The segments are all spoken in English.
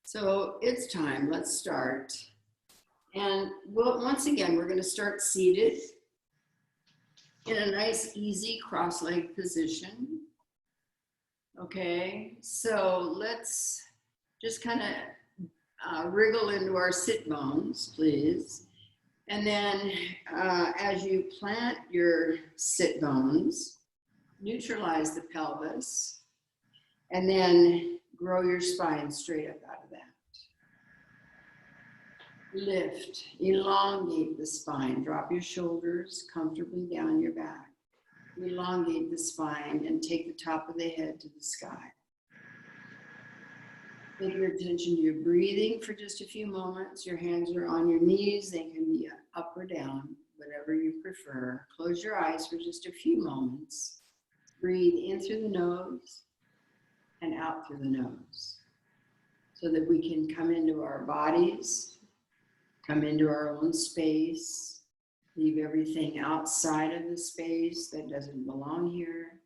So it's time, let's start. And once again, we're going to start seated in a nice, easy cross-legged position. Okay, so let's just kind of wriggle into our sit bones, please. And then as you plant your sit bones, neutralize the pelvis, and then grow your spine straight up out of that. Lift, elongate the spine, drop your shoulders comfortably down your back. Elongate the spine and take the top of the head to the sky. Take your attention to your breathing for just a few moments. Your hands are on your knees. They can be up or down, whatever you prefer. Close your eyes for just a few moments. Breathe in through the nose and out through the nose so that we can come into our bodies, come into our own space, leave everything outside of the space that doesn't belong here,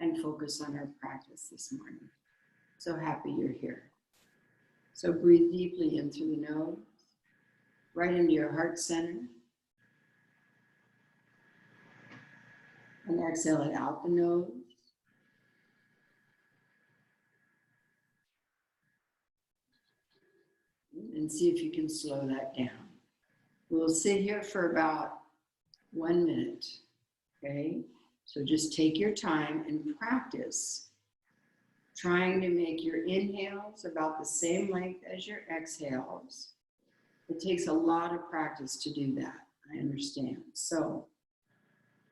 and focus on our practice this morning. So happy you're here. So breathe deeply in through the nose, right into your heart center. And exhale it out the nose. And see if you can slow that down. We'll sit here for about 1 minute, okay? So just take your time and practice trying to make your inhales about the same length as your exhales. It takes a lot of practice to do that, I understand. So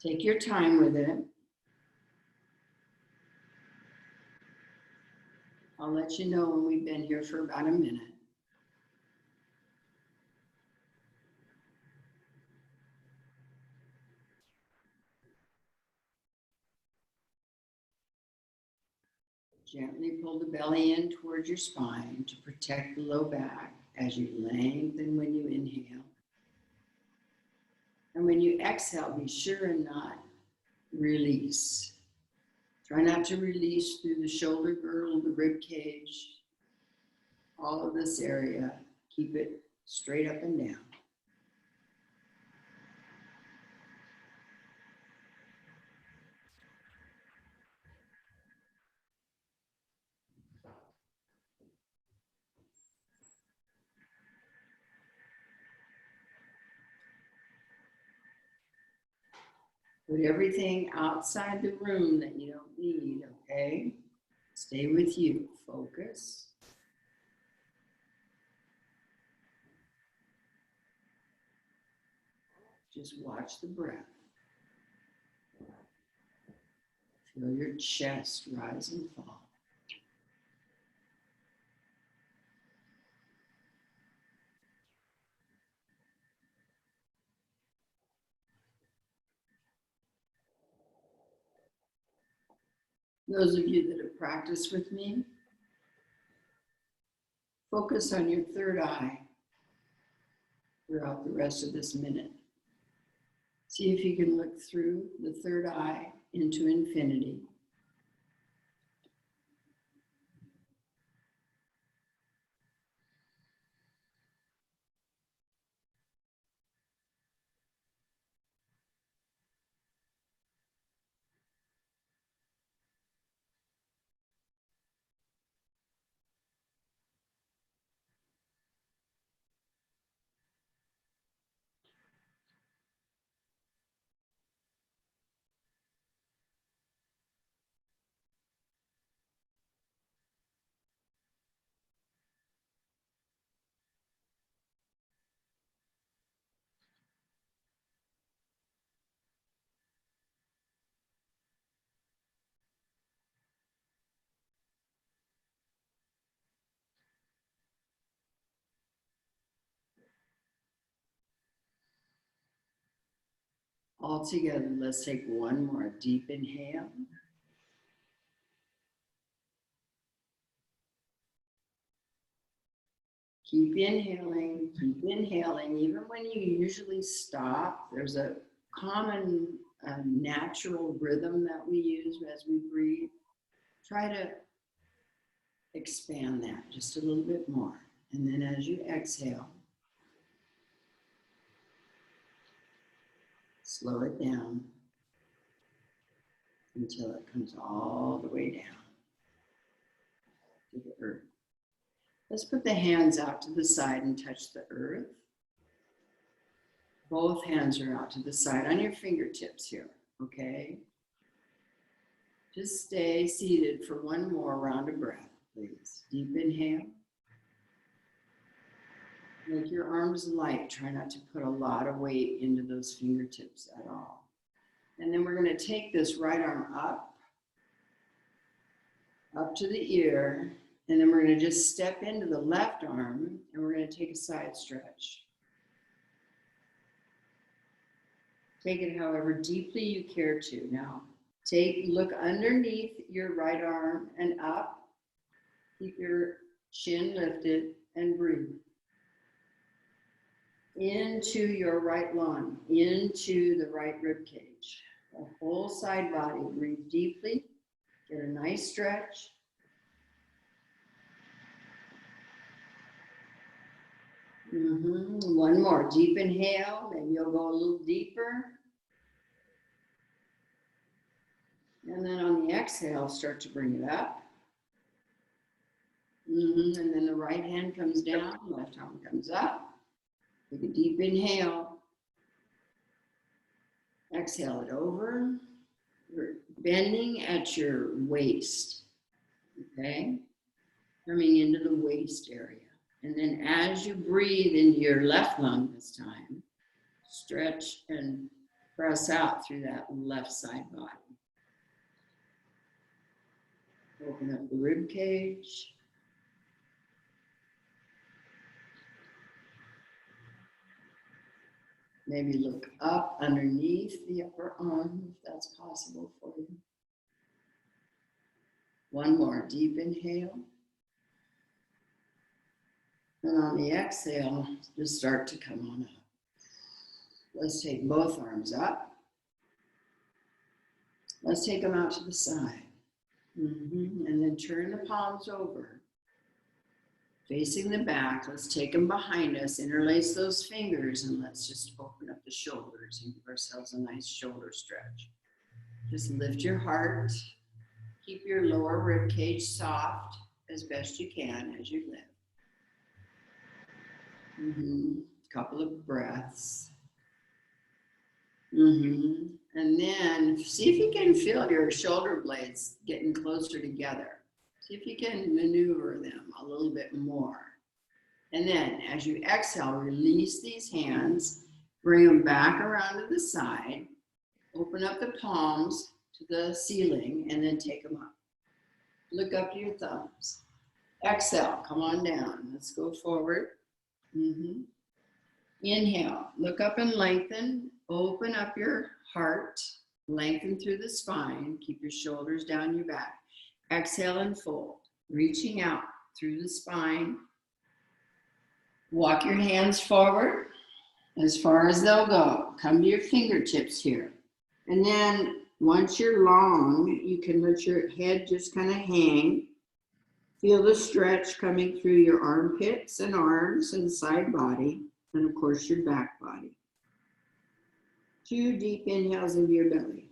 take your time with it. I'll let you know when we've been here for about a minute. Gently pull the belly in towards your spine to protect the low back as you lengthen when you inhale. And when you exhale, be sure and not release. Try not to release through the shoulder girdle, the rib cage, all of this area. Keep it straight up and down. Put everything outside the room that you don't need, okay? Stay with you. Focus. Just watch the breath. Feel your chest rise and fall. Those of you that have practiced with me, focus on your third eye throughout the rest of this minute. See if you can look through the third eye into infinity. All together, let's take one more deep inhale. Keep inhaling, even when you usually stop. There's a common natural rhythm that we use as we breathe. Try to expand that just a little bit more. And then as you exhale, slow it down until it comes all the way down to the earth. Let's put the hands out to the side and touch the earth. Both hands are out to the side on your fingertips here, okay? Just stay seated for one more round of breath, please. Deep inhale. Make your arms light. Try not to put a lot of weight into those fingertips at all. And then we're going to take this right arm up to the ear, and then we're going to just step into the left arm, and we're going to take a side stretch. Take it however deeply you care to. Now, look underneath your right arm and up. Keep your chin lifted and breathe. Into your right lung, into the right rib cage. The whole side body. Breathe deeply. Get a nice stretch. One more. Deep inhale. Maybe you'll go a little deeper. And then on the exhale, start to bring it up. And then the right hand comes down, left arm comes up. Take a deep inhale. Exhale it over. You're bending at your waist, okay? Coming into the waist area. And then as you breathe into your left lung this time, stretch and press out through that left side body. Open up the rib cage. Maybe look up underneath the upper arm if that's possible for you. One more deep inhale. And on the exhale, just start to come on up. Let's take both arms up. Let's take them out to the side. And then turn the palms over. Facing the back, let's take them behind us, interlace those fingers, and let's just open up the shoulders and give ourselves a nice shoulder stretch. Just lift your heart. Keep your lower rib cage soft as best you can as you lift. Couple of breaths. And then see if you can feel your shoulder blades getting closer together. See if you can maneuver them a little bit more. And then as you exhale, release these hands, bring them back around to the side, open up the palms to the ceiling, and then take them up. Look up to your thumbs. Exhale, come on down. Let's go forward. Inhale, look up and lengthen. Open up your heart, lengthen through the spine. Keep your shoulders down your back. Exhale and fold, reaching out through the spine. Walk your hands forward as far as they'll go. Come to your fingertips here. And then once you're long, you can let your head just kind of hang. Feel the stretch coming through your armpits and arms and side body, and of course your back body. 2 deep inhales into your belly.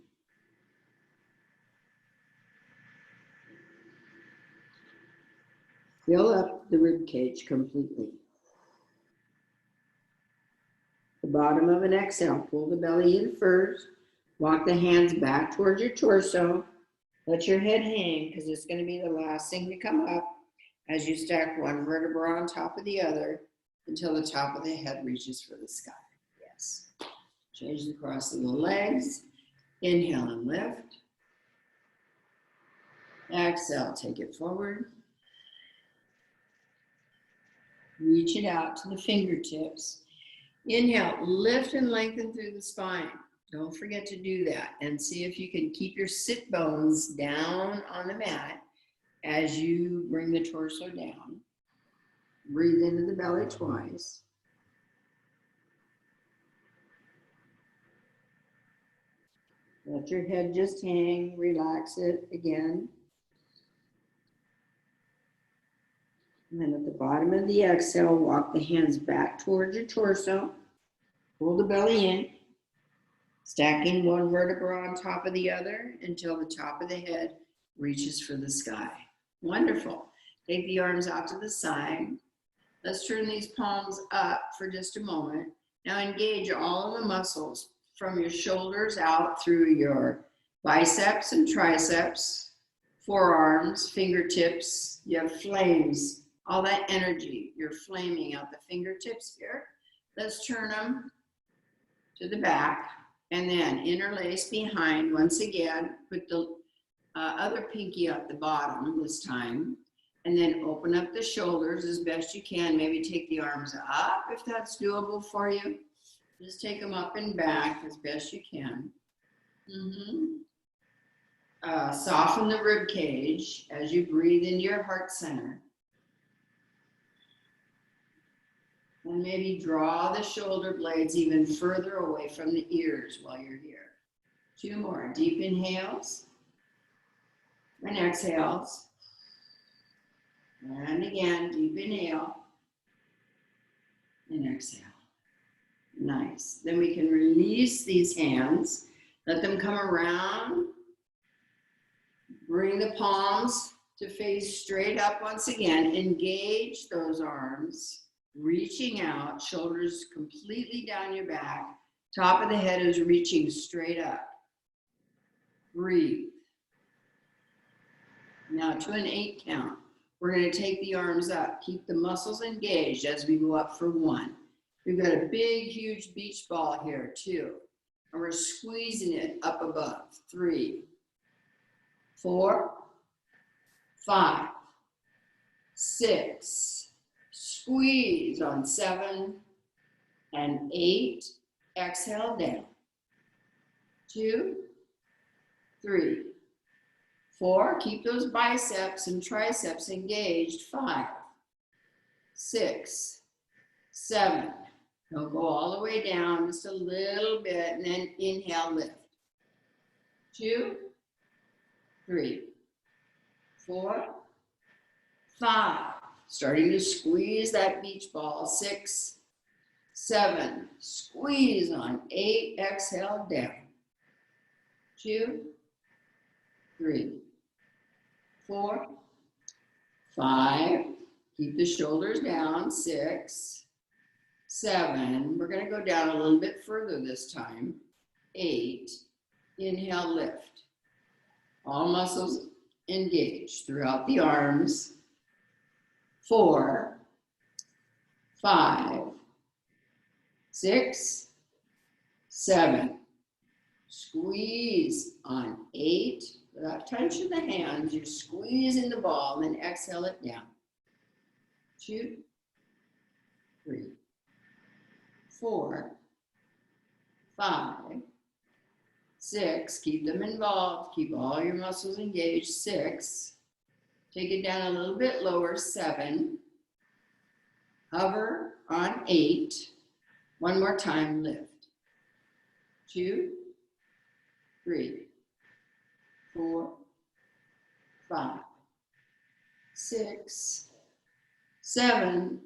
Fill up the rib cage completely. The bottom of an exhale, pull the belly in first. Walk the hands back towards your torso. Let your head hang because it's going to be the last thing to come up as you stack one vertebra on top of the other until the top of the head reaches for the sky. Yes. Change the cross of the legs. Inhale and lift. Exhale, take it forward. Reach it out to the fingertips. Inhale, lift and lengthen through the spine. Don't forget to do that. And see if you can keep your sit bones down on the mat as you bring the torso down. Breathe into the belly twice. Let your head just hang, relax it again. And then at the bottom of the exhale, walk the hands back towards your torso. Pull the belly in, stacking one vertebra on top of the other until the top of the head reaches for the sky. Wonderful. Take the arms out to the side. Let's turn these palms up for just a moment. Now engage all of the muscles from your shoulders out through your biceps and triceps, forearms, fingertips. You have flames, all that energy. You're flaming out the fingertips here. Let's turn them to the back and then interlace behind. Once again, put the other pinky at the bottom this time. And then open up the shoulders as best you can. Maybe take the arms up if that's doable for you. Just take them up and back as best you can. Soften the rib cage as you breathe into your heart center. And maybe draw the shoulder blades even further away from the ears while you're here. 2 more. Deep inhales and exhales. And again, deep inhale and exhale. Nice. Then we can release these hands. Let them come around. Bring the palms to face straight up once again. Engage those arms, reaching out, shoulders completely down your back. Top of the head is reaching straight up. Breathe. Now to an 8 count. We're going to take the arms up. Keep the muscles engaged as we go up for 1. We've got a big, huge beach ball here, 2. And we're squeezing it up above. 3, 4, 5, 6. Squeeze on 7 and 8. Exhale down. 2, 3. 4, keep those biceps and triceps engaged. 5, 6, 7. Don't go all the way down, just a little bit, and then inhale, lift. 2, 3, 4, 5. Starting to squeeze that beach ball. 6, 7. Squeeze on 8. Exhale down. 2, 3, 4, 5. Keep the shoulders down. 6, 7. We're going to go down a little bit further this time. 8. Inhale, lift. All muscles engaged throughout the arms. 4, 5, 6, 7. Squeeze on 8. Without touching the hands, you're squeezing the ball, and then exhale it down. 2, 3, 4, 5, 6. Keep them involved. Keep all your muscles engaged. 6. Take it down a little bit lower. 7. Hover on 8. One more time. Lift. 2, 3, 4, 5, 6, 7.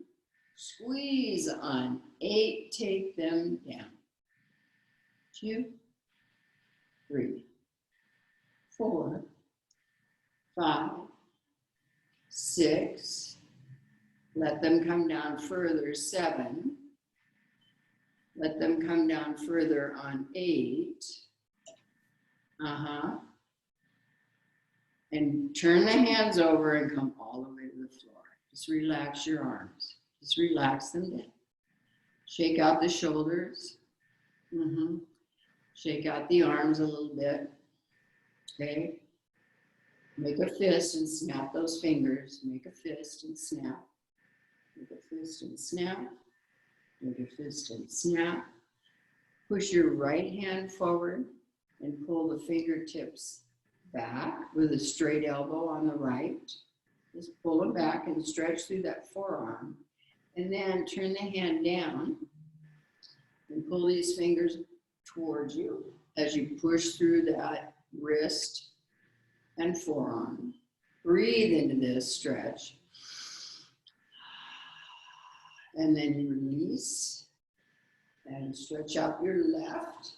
Squeeze on 8. Take them down. 2, 3, 4, 5, 6. Let them come down further. 7. Let them come down further on 8. And turn the hands over and come all the way to the floor. Just relax your arms. Just relax them down. Shake out the shoulders. Shake out the arms a little bit. Okay. Make a fist and snap those fingers. Make a fist and snap. Make a fist and snap. Make a fist and snap. Push your right hand forward and pull the fingertips back with a straight elbow on the right. Just pull them back and stretch through that forearm. And then turn the hand down and pull these fingers towards you as you push through that wrist and forearm. Breathe into this stretch. And then you release and stretch out your left.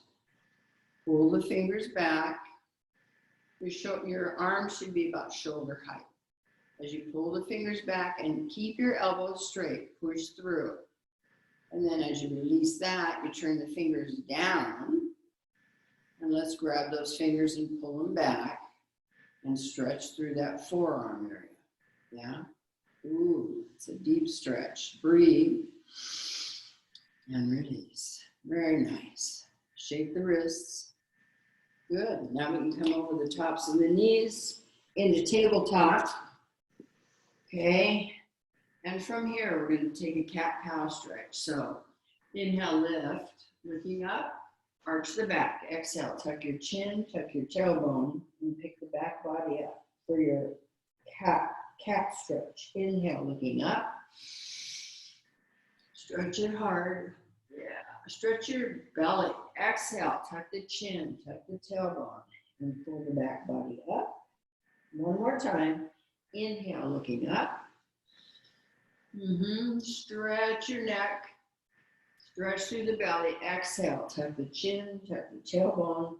Pull the fingers back. Your arms should be about shoulder height. As you pull the fingers back and keep your elbows straight, push through. And then as you release that, you turn the fingers down. And let's grab those fingers and pull them back and stretch through that forearm area. Yeah? Ooh, it's a deep stretch. Breathe and release. Very nice. Shake the wrists. Good. Now we can come over the tops of the knees into tabletop. Okay. And from here, we're going to take a cat-cow stretch. So inhale, lift, looking up, arch the back. Exhale, tuck your chin, tuck your tailbone, and pick the back body up for your cat stretch. Inhale, looking up. Stretch it hard. Yeah. Stretch your belly. Exhale, tuck the chin, tuck the tailbone, and pull the back body up. One more time. Inhale, looking up. Stretch your neck. Stretch through the belly. Exhale, tuck the chin, tuck the tailbone,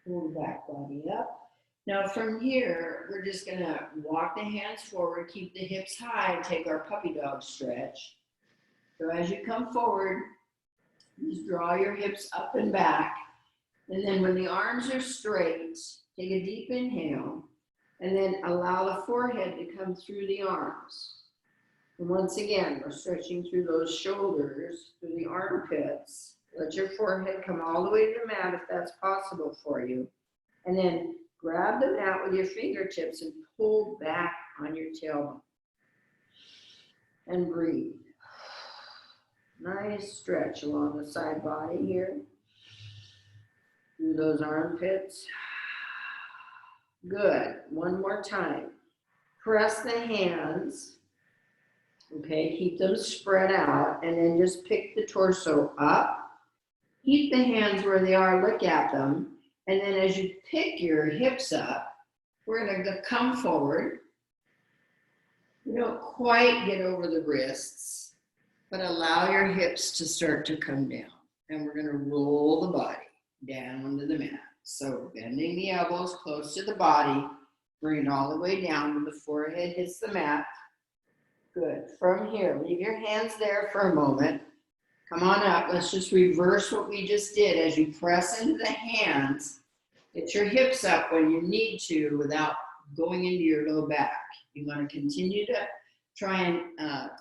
pull the back body up. Now from here, we're just gonna walk the hands forward, keep the hips high, and take our puppy dog stretch. So as you come forward, just draw your hips up and back. And then when the arms are straight, take a deep inhale, and then allow the forehead to come through the arms. And once again, we're stretching through those shoulders, through the armpits. Let your forehead come all the way to the mat if that's possible for you. And then grab the mat with your fingertips and pull back on your tailbone. And breathe. Nice stretch along the side body here. Through those armpits. Good. One more time. Press the hands. Okay, keep them spread out, and then just pick the torso up. Keep the hands where they are, look at them, and then as you pick your hips up, we're gonna come forward. You don't quite get over the wrists, but allow your hips to start to come down. And we're gonna roll the body down to the mat. So bending the elbows close to the body, bring it all the way down to the forehead hits the mat. Good. From here, leave your hands there for a moment. Come on up. Let's just reverse what we just did. As you press into the hands, get your hips up when you need to without going into your low back. You want to continue to try and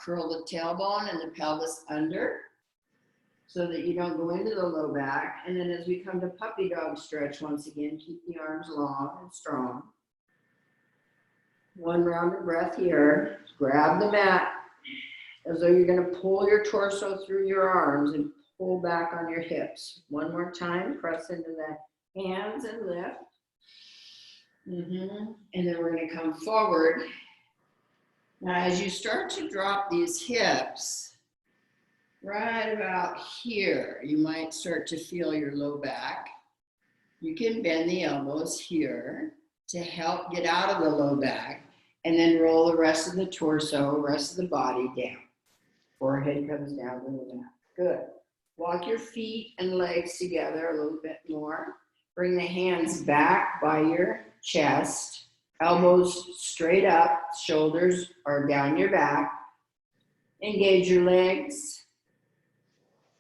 curl the tailbone and the pelvis under so that you don't go into the low back. And then as we come to puppy dog stretch, once again, keep the arms long and strong. One round of breath here. Grab the mat as though you're going to pull your torso through your arms and pull back on your hips. One more time. Press into the hands and lift. And then we're going to come forward. Now, as you start to drop these hips, right about here, you might start to feel your low back. You can bend the elbows here to help get out of the low back, and then roll the rest of the torso, rest of the body down. Forehead comes down to the mat. Good. Walk your feet and legs together a little bit more. Bring the hands back by your chest, elbows straight up, shoulders are down your back. Engage your legs.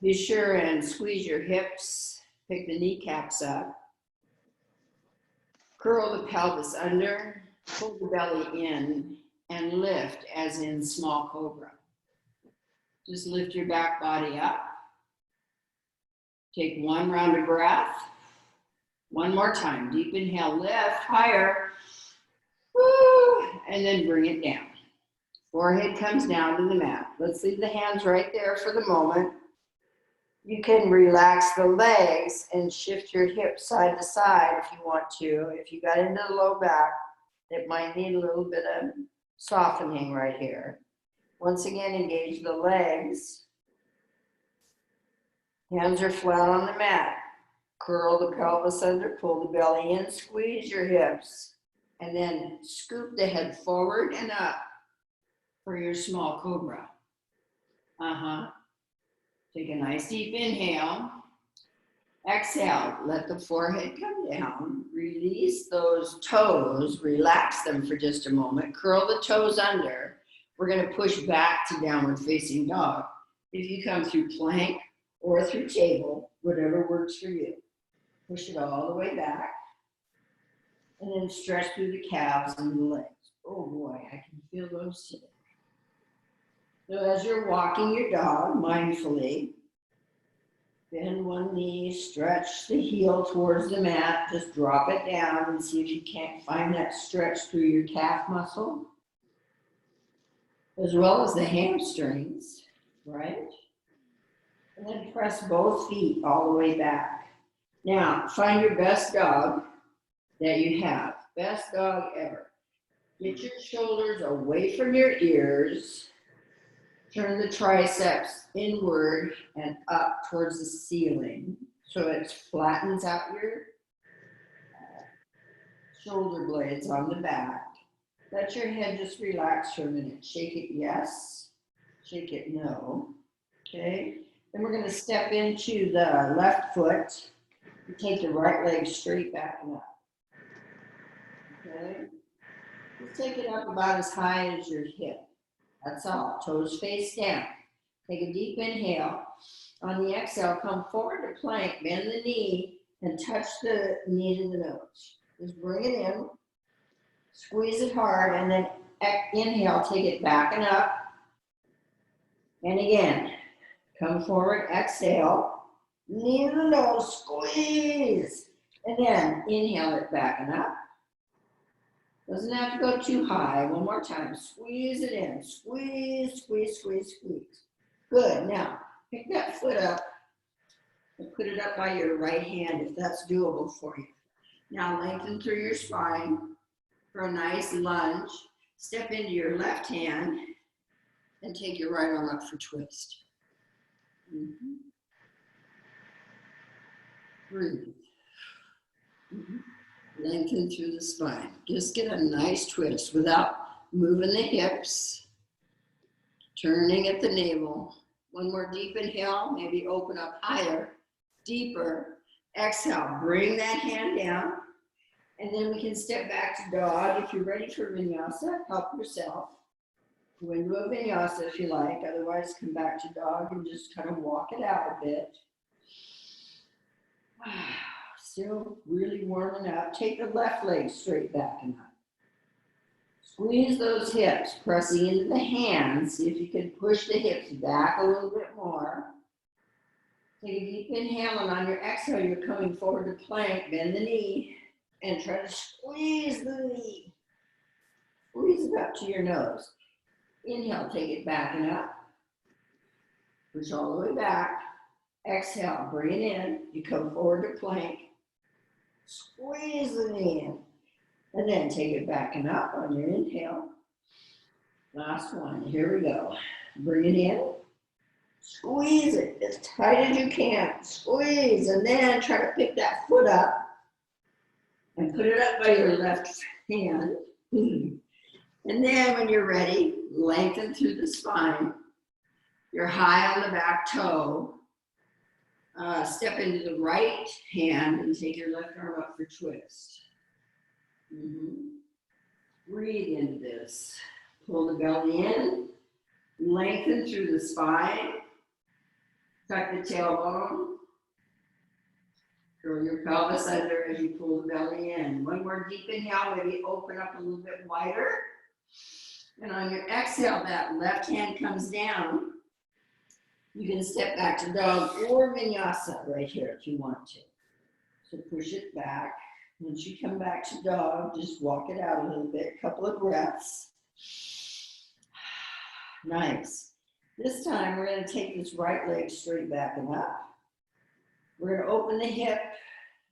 Be sure and squeeze your hips. Pick the kneecaps up. Curl the pelvis under. Pull the belly in and lift as in small cobra. Just lift your back body up. Take one round of breath. One more time. Deep inhale, lift higher. Woo, and then bring it down. Forehead comes down to the mat. Let's leave the hands right there for the moment. You can relax the legs and shift your hips side to side if you want to. If you got into the low back, it might need a little bit of softening right here. Once again, engage the legs. Hands are flat on the mat. Curl the pelvis under, pull the belly in, squeeze your hips, and then scoop the head forward and up for your small cobra. Take a nice deep inhale. Exhale, let the forehead come down. Release those toes, relax them for just a moment. Curl the toes under. We're going to push back to downward facing dog. If you come through plank or through table, whatever works for you. Push it all the way back. And then stretch through the calves and the legs. Oh boy, I can feel those today. So as you're walking your dog mindfully, bend one knee, stretch the heel towards the mat, just drop it down and see if you can't find that stretch through your calf muscle, as well as the hamstrings, right? And then press both feet all the way back. Now, find your best dog that you have. Best dog ever. Get your shoulders away from your ears. Turn the triceps inward and up towards the ceiling so it flattens out your shoulder blades on the back. Let your head just relax for a minute. Shake it yes, shake it no. Okay, then we're going to step into the left foot and take the right leg straight back and up. Okay, just take it up about as high as your hip. That's all. Toes face down. Take a deep inhale. On the exhale, come forward to plank. Bend the knee and touch the knee to the nose. Just bring it in. Squeeze it hard and then inhale. Take it back and up. And again, come forward. Exhale. Knee to the nose. Squeeze. And then inhale it back and up. Doesn't have to go too high. One more time. Squeeze it in. Squeeze, squeeze, squeeze, squeeze. Good. Now, pick that foot up and put it up by your right hand if that's doable for you. Now, lengthen through your spine for a nice lunge. Step into your left hand and take your right arm up for twist. Breathe. Lengthen through the spine. Just get a nice twist without moving the hips, turning at the navel. One more deep inhale, maybe open up higher, deeper. Exhale, bring that hand down, and then we can step back to dog. If you're ready for vinyasa, help yourself. Go into a vinyasa if you like, otherwise come back to dog and just kind of walk it out a bit. Still really warming up. Take the left leg straight back and up. Squeeze those hips, pressing into the hands. See if you can push the hips back a little bit more. Take a deep inhale, and on your exhale, you're coming forward to plank. Bend the knee and try to squeeze the knee. Squeeze it up to your nose. Inhale, take it back and up. Push all the way back. Exhale, bring it in. You come forward to plank. Squeeze the knee in. And then take it back and up on your inhale. Last one. Here we go. Bring it in. Squeeze it as tight as you can. Squeeze. And then try to pick that foot up and put it up by your left hand. And then when you're ready, lengthen through the spine. You're high on the back toe. Step into the right hand and take your left arm up for twist. Breathe into this. Pull the belly in. Lengthen through the spine. Tuck the tailbone. Curl your pelvis under as you pull the belly in. One more deep inhale, maybe open up a little bit wider. And on your exhale, that left hand comes down. You can step back to dog or vinyasa right here if you want to. So push it back. Once you come back to dog, just walk it out a little bit, couple of breaths. Nice. This time we're going to take this right leg straight back and up. We're going to open the hip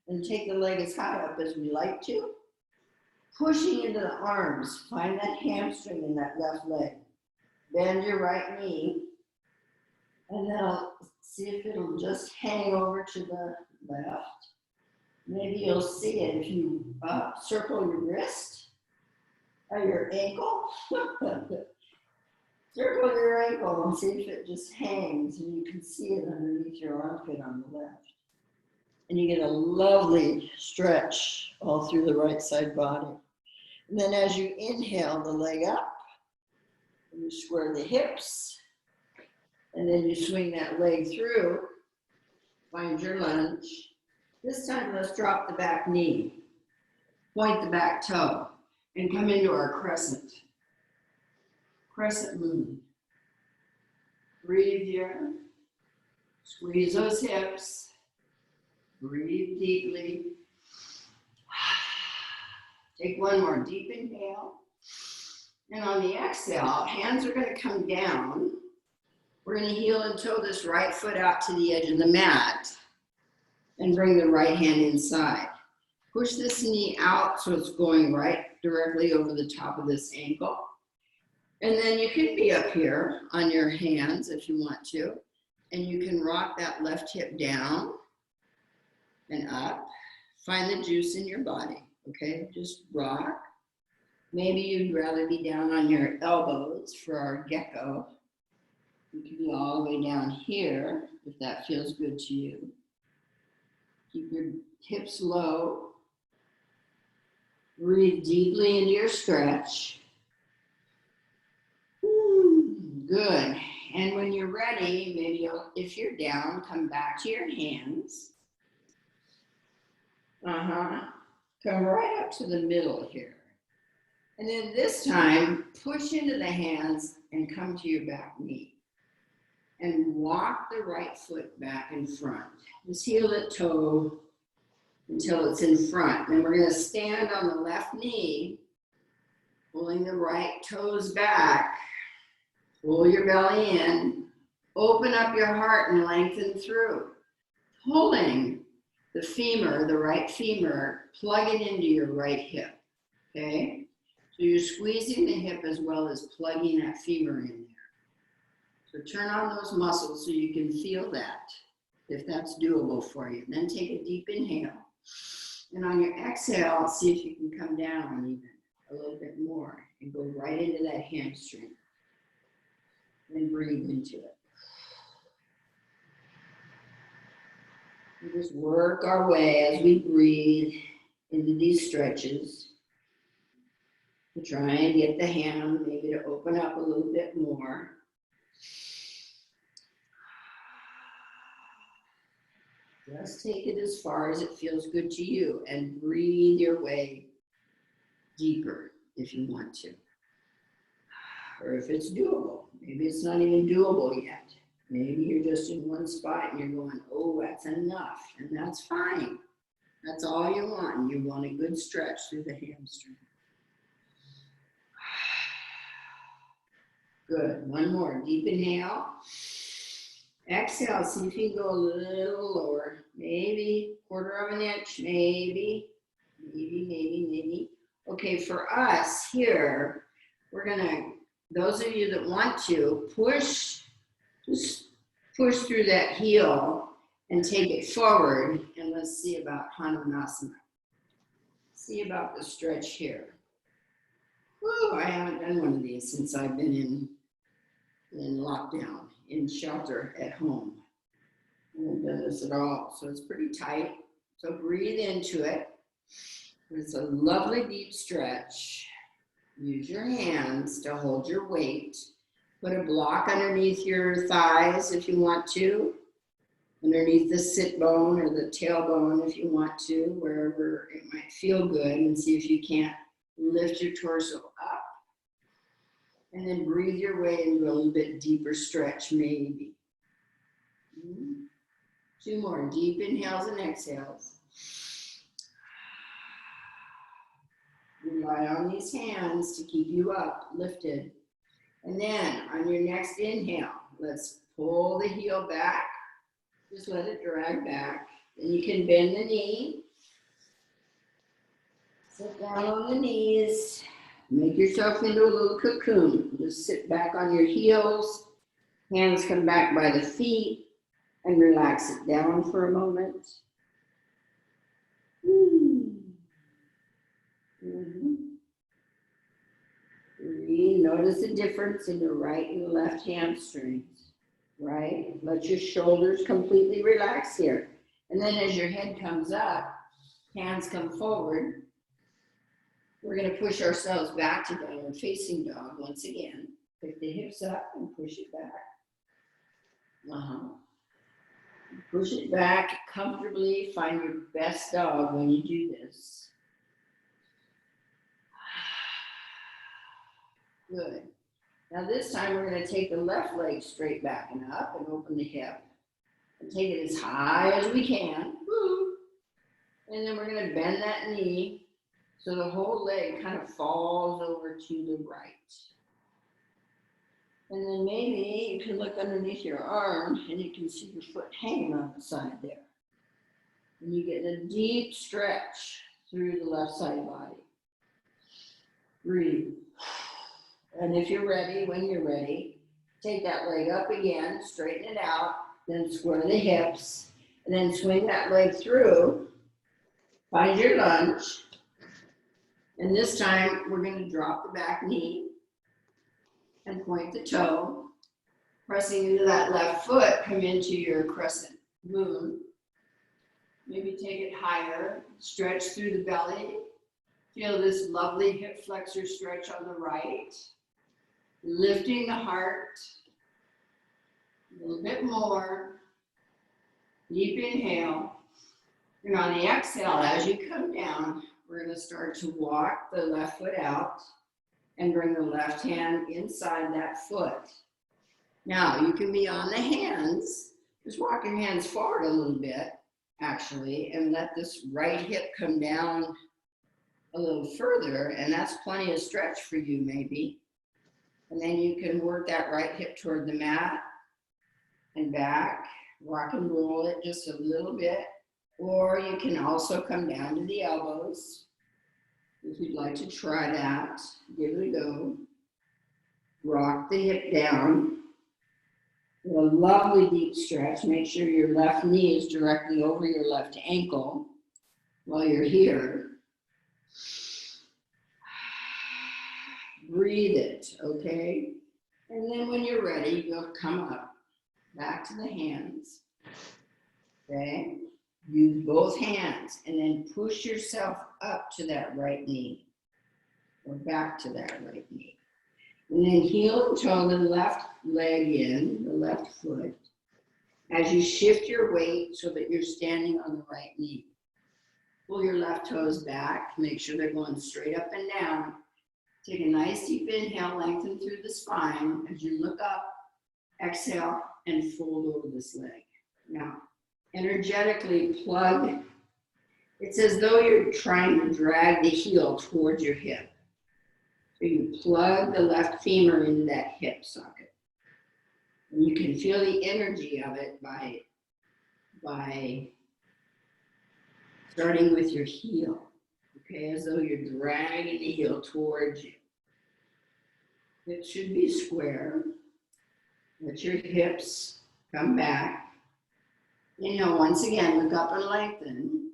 and take the leg as high up as we like to. Pushing into the arms. Find that hamstring in that left leg. Bend your right knee. And then I'll see if it'll just hang over to the left. Maybe you'll see it if you circle your wrist or your ankle. Circle your ankle and see if it just hangs and you can see it underneath your armpit on the left. And you get a lovely stretch all through the right side body. And then as you inhale the leg up, you square the hips, and then you swing that leg through, find your lunge. This time let's drop the back knee, point the back toe, and come into our crescent moon. Breathe here, squeeze those hips, breathe deeply. Take one more deep inhale. And on the exhale, hands are going to come down. We're going to heel and toe this right foot out to the edge of the mat and bring the right hand inside. Push this knee out so it's going right directly over the top of this ankle. And then you can be up here on your hands if you want to. And you can rock that left hip down and up. Find the juice in your body, okay? Just rock. Maybe you'd rather be down on your elbows for our gecko. You can be all the way down here if that feels good to you. Keep your hips low. Breathe deeply into your stretch. Good. And when you're ready, maybe if you're down, come back to your hands. Come right up to the middle here. And then this time, push into the hands and come to your back knee. And walk the right foot back in front. Just heel the toe until it's in front. Then we're going to stand on the left knee, pulling the right toes back. Pull your belly in. Open up your heart and lengthen through. Pulling the femur, the right femur, plug it into your right hip. Okay? So you're squeezing the hip as well as plugging that femur in there. So turn on those muscles so you can feel that, if that's doable for you. Then take a deep inhale. And on your exhale, see if you can come down even a little bit more and go right into that hamstring. And breathe into it. We just work our way as we breathe into these stretches. We try and get the hand maybe to open up a little bit more. Just take it as far as it feels good to you and breathe your way deeper if you want to. Or if it's doable. Maybe it's not even doable yet. Maybe you're just in one spot and you're going, oh, that's enough. And that's fine. That's all you want. You want a good stretch through the hamstring. Good. One more. Deep inhale. Exhale. See if you can go a little lower. Maybe 1/4 of an inch. Maybe. Okay, for us here, we're going to, those of you that want to, just push through that heel and take it forward. And let's see about Hanumanasana. See about the stretch here. Woo, I haven't done one of these since I've been in lockdown, in shelter at home. I haven't done this at all, so it's pretty tight. So breathe into it. It's a lovely deep stretch. Use your hands to hold your weight. Put a block underneath your thighs if you want to, underneath the sit bone or the tailbone if you want to, wherever it might feel good, and see if you can't lift your torso up. And then breathe your way into a little bit deeper stretch, maybe. 2 more deep inhales and exhales. Rely on these hands to keep you up, lifted. And then on your next inhale, let's pull the heel back. Just let it drag back. Then you can bend the knee. Sit down on the knees. Make yourself into a little cocoon. Just sit back on your heels. Hands come back by the feet and relax it down for a moment. Breathe. Notice the difference in the right and the left hamstrings, right? Let your shoulders completely relax here. And then as your head comes up, hands come forward, we're going to push ourselves back to downward facing dog once again. Pick the hips up and push it back. Push it back comfortably. Find your best dog when you do this. Good. Now this time we're going to take the left leg straight back and up and open the hip. And take it as high as we can. And then we're going to bend that knee so the whole leg kind of falls over to the right. And then maybe you can look underneath your arm and you can see your foot hanging on the side there. And you get a deep stretch through the left side body. Breathe. And if you're ready, when you're ready, take that leg up again, straighten it out, then square the hips, and then swing that leg through. Find your lunge. And this time, we're going to drop the back knee and point the toe. Pressing into that left foot, come into your crescent moon. Maybe take it higher, stretch through the belly. Feel this lovely hip flexor stretch on the right. Lifting the heart. A little bit more. Deep inhale. And on the exhale, as you come down, we're going to start to walk the left foot out and bring the left hand inside that foot. Now, you can be on the hands. Just walk your hands forward a little bit, actually, and let this right hip come down a little further, and that's plenty of stretch for you, maybe. And then you can work that right hip toward the mat and back, rock and roll it just a little bit. Or you can also come down to the elbows. If you'd like to try that, give it a go. Rock the hip down. A lovely deep stretch. Make sure your left knee is directly over your left ankle while you're here. Breathe it, okay? And then when you're ready, you'll come up, back to the hands, okay? Use both hands and then push yourself up to that right knee or back to that right knee. And then heel and toe the left leg in, the left foot, as you shift your weight so that you're standing on the right knee. Pull your left toes back, make sure they're going straight up and down. Take a nice deep inhale, lengthen through the spine as you look up, exhale, and fold over this leg. Now, energetically plug. It's as though you're trying to drag the heel towards your hip. So you plug the left femur into that hip socket. And you can feel the energy of it by starting with your heel. Okay, as though you're dragging the heel towards you. It should be square. Let your hips come back. Inhale, once again, look up and lengthen.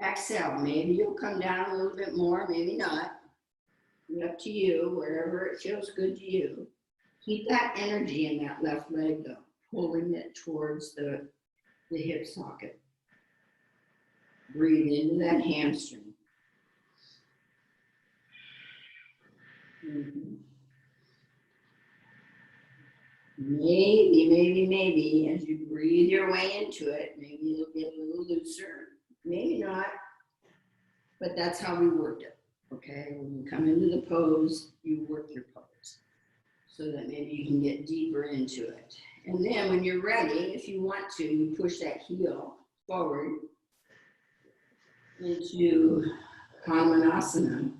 Exhale, maybe you'll come down a little bit more, maybe not. It's up to you, wherever it feels good to you. Keep that energy in that left leg though, pulling it towards the hip socket. Breathe into that hamstring. Maybe, as you breathe your way into it, maybe you'll get a little looser, maybe not, but that's how we worked it, okay? When you come into the pose, you work your pose so that maybe you can get deeper into it. And then when you're ready, if you want to, you push that heel forward into Kamanasana,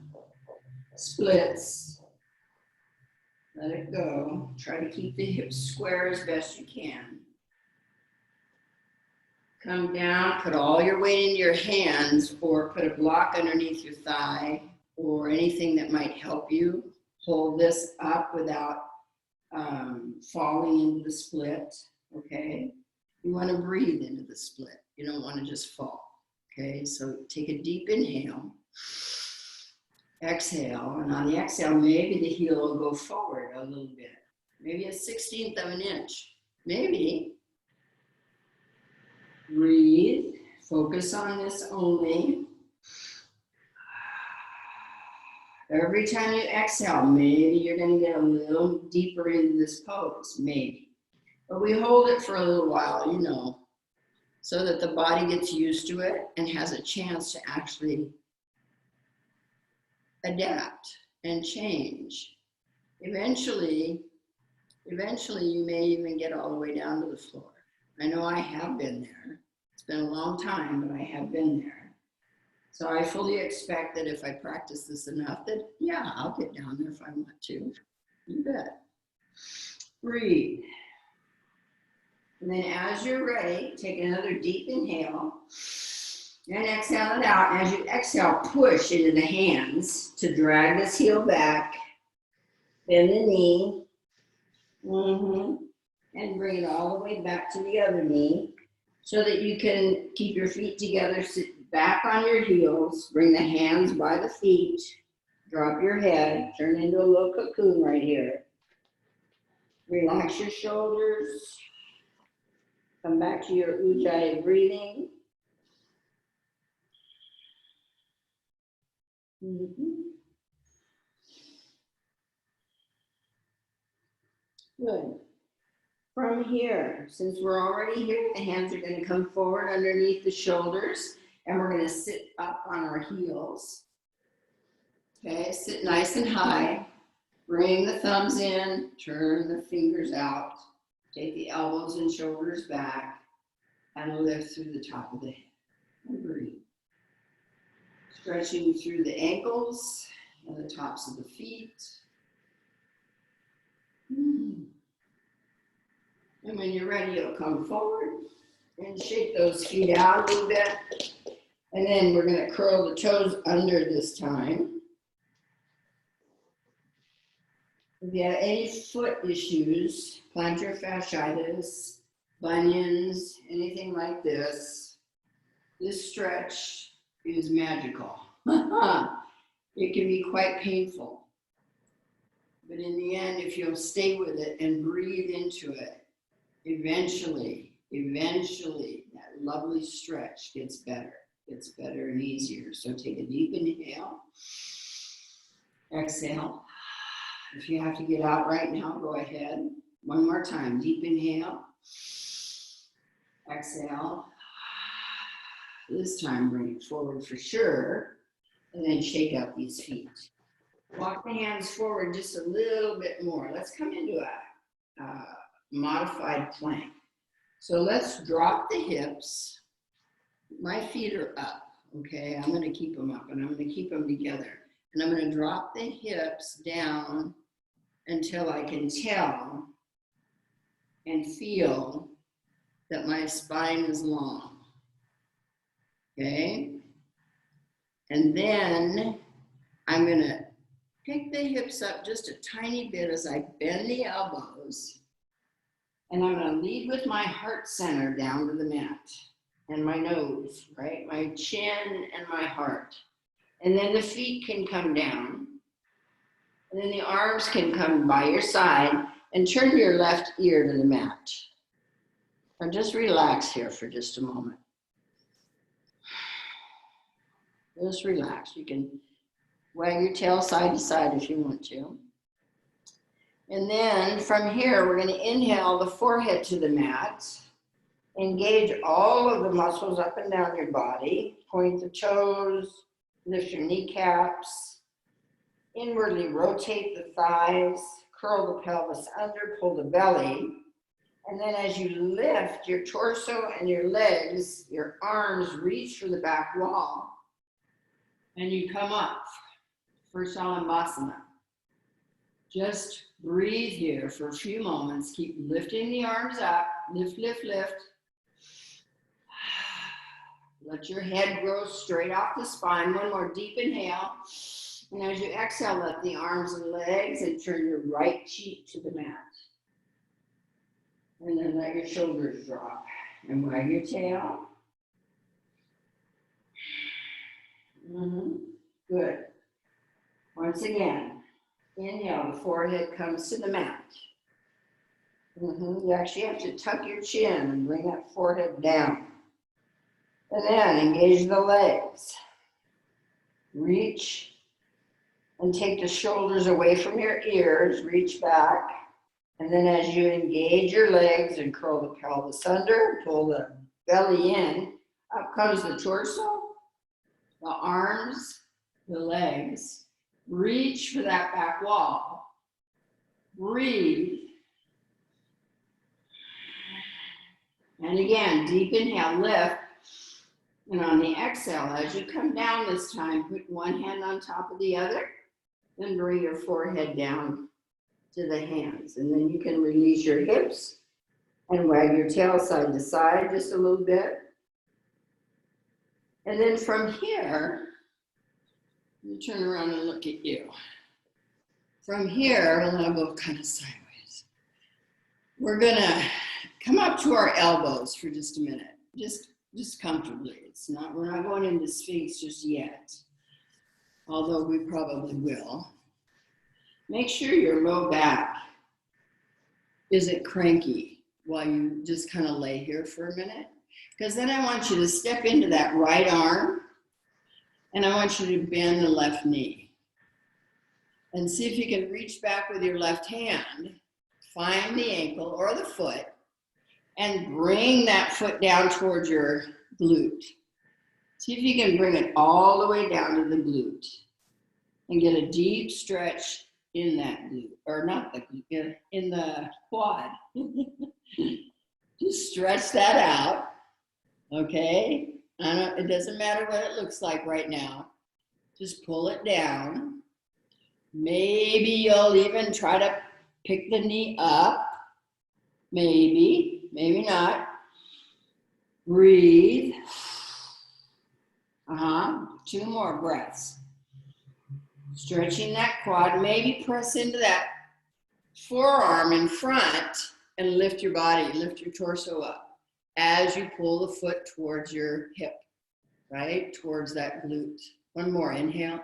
splits. Let it go. Try to keep the hips square as best you can. Come down, put all your weight into your hands or put a block underneath your thigh or anything that might help you. Hold this up without falling into the split, okay? You want to breathe into the split. You don't want to just fall, okay? So take a deep inhale. Exhale, and on the exhale, maybe the heel will go forward a little bit. Maybe a 1/16 of an inch. Maybe. Breathe. Focus on this only. Every time you exhale, maybe you're going to get a little deeper into this pose. Maybe. But we hold it for a little while, you know, so that the body gets used to it and has a chance to actually adapt and change. Eventually you may even get all the way down to the floor. I know I have been there. It's been a long time, but I have been there. So I fully expect that if I practice this enough, that yeah, I'll get down there if I want to. You bet. Breathe. And then as you're ready, take another deep inhale and exhale it out. As you exhale, push into the hands to drag this heel back. Bend the knee. And bring it all the way back to the other knee so that you can keep your feet together, sit back on your heels, bring the hands by the feet, drop your head, turn into a little cocoon right here. Relax your shoulders. Come back to your Ujjayi breathing. Good. From here, since we're already here, the hands are going to come forward underneath the shoulders, and we're going to sit up on our heels. Okay, sit nice and high. Bring the thumbs in, turn the fingers out. Take the elbows and shoulders back, and lift through the top of the head. And breathe. Stretching through the ankles and the tops of the feet. And when you're ready, you'll come forward and shake those feet out a little bit. And then we're going to curl the toes under this time. If you have any foot issues, plantar fasciitis, bunions, anything like this, this stretch is magical. It can be quite painful. But in the end, if you'll stay with it and breathe into it, eventually, that lovely stretch gets better and easier. So take a deep inhale, exhale. If you have to get out right now, go ahead. One more time, deep inhale, exhale. This time, bring it forward for sure, and then shake out these feet. Walk the hands forward just a little bit more. Let's come into a modified plank. So let's drop the hips. My feet are up, okay? I'm gonna keep them up and I'm gonna keep them together. And I'm gonna drop the hips down until I can tell and feel that my spine is long, okay? And then I'm gonna pick the hips up just a tiny bit as I bend the elbows. And I'm going to lead with my heart center down to the mat and my nose, right? My chin and my heart. And then the feet can come down. And then the arms can come by your side and turn your left ear to the mat. And just relax here for just a moment. Just relax. You can wag your tail side to side if you want to. And then from here, we're going to inhale the forehead to the mat. Engage all of the muscles up and down your body. Point the toes, lift your kneecaps. Inwardly rotate the thighs, curl the pelvis under, pull the belly. And then as you lift your torso and your legs, your arms reach for the back wall. And you come up for Shalabhasana. Just breathe here for a few moments. Keep lifting the arms up. Lift, lift, lift. Let your head grow straight off the spine. One more deep inhale. And as you exhale, let the arms and legs and turn your right cheek to the mat. And then let your shoulders drop. And wag your tail. Good. Once again, inhale, the forehead comes to the mat. You actually have to tuck your chin and bring that forehead down. And then engage the legs. Reach and take the shoulders away from your ears. Reach back. And then as you engage your legs and curl the pelvis under, pull the belly in, up comes the torso, the arms, the legs. Reach for that back wall. Breathe. And again, deep inhale, lift. And on the exhale, as you come down this time, put one hand on top of the other, then bring your forehead down to the hands. And then you can release your hips and wag your tail side to side just a little bit. And then from here, you turn around and look at you. From here, and I'll go kind of sideways. We're gonna come up to our elbows for just a minute, just comfortably. We're not going into Sphinx just yet, although we probably will. Make sure your low back isn't cranky while you just kind of lay here for a minute, because then I want you to step into that right arm, and I want you to bend the left knee. And see if you can reach back with your left hand, find the ankle or the foot, and bring that foot down towards your glute. See if you can bring it all the way down to the glute and get a deep stretch in that glute, or not the glute, in the quad. Just stretch that out, okay? It doesn't matter what it looks like right now. Just pull it down. Maybe you'll even try to pick the knee up. Maybe not. Breathe. 2 more breaths. Stretching that quad. Maybe press into that forearm in front and lift your body, lift your torso up as you pull the foot towards your hip, right? Towards that glute. One more, inhale.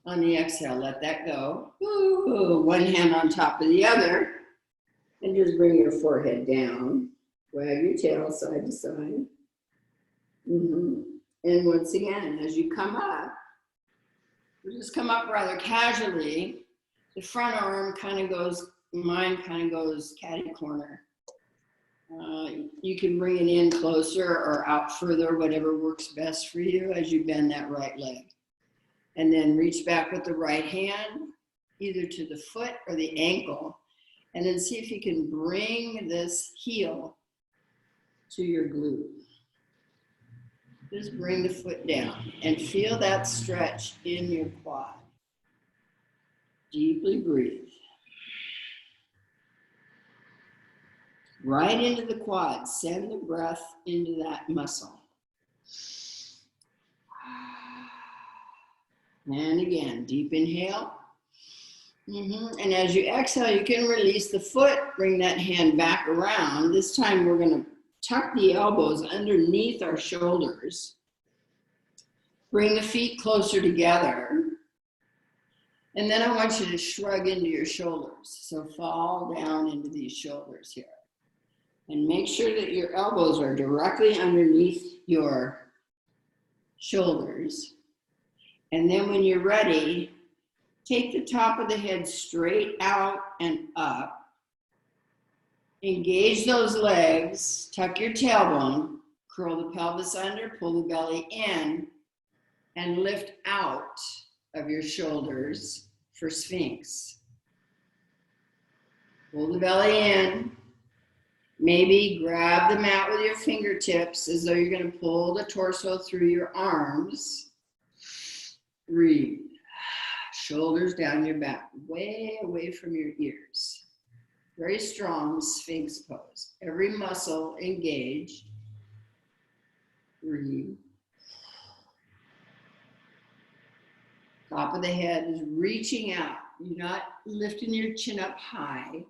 On the exhale, let that go. Ooh, one hand on top of the other. And just bring your forehead down. Wag your tail side to side. And once again, as you come up, you just come up rather casually. The front arm kind of goes, mine kind of goes catty corner. You can bring it in closer or out further, whatever works best for you as you bend that right leg. And then reach back with the right hand, either to the foot or the ankle. And then see if you can bring this heel to your glute. Just bring the foot down and feel that stretch in your quad. Deeply breathe. Right into the quad. Send the breath into that muscle. And again, deep inhale. And as you exhale, you can release the foot, bring that hand back around. This time we're going to tuck the elbows underneath our shoulders. Bring the feet closer together. And then I want you to shrug into your shoulders. So fall down into these shoulders here. And make sure that your elbows are directly underneath your shoulders. And then when you're ready, take the top of the head straight out and up. Engage those legs, tuck your tailbone, curl the pelvis under, pull the belly in, and lift out of your shoulders for Sphinx. Pull the belly in. Maybe grab the mat with your fingertips as though you're going to pull the torso through your arms. Breathe. Shoulders down your back, way away from your ears. Very strong Sphinx pose. Every muscle engaged. Breathe. Top of the head is reaching out. You're not lifting your chin up high.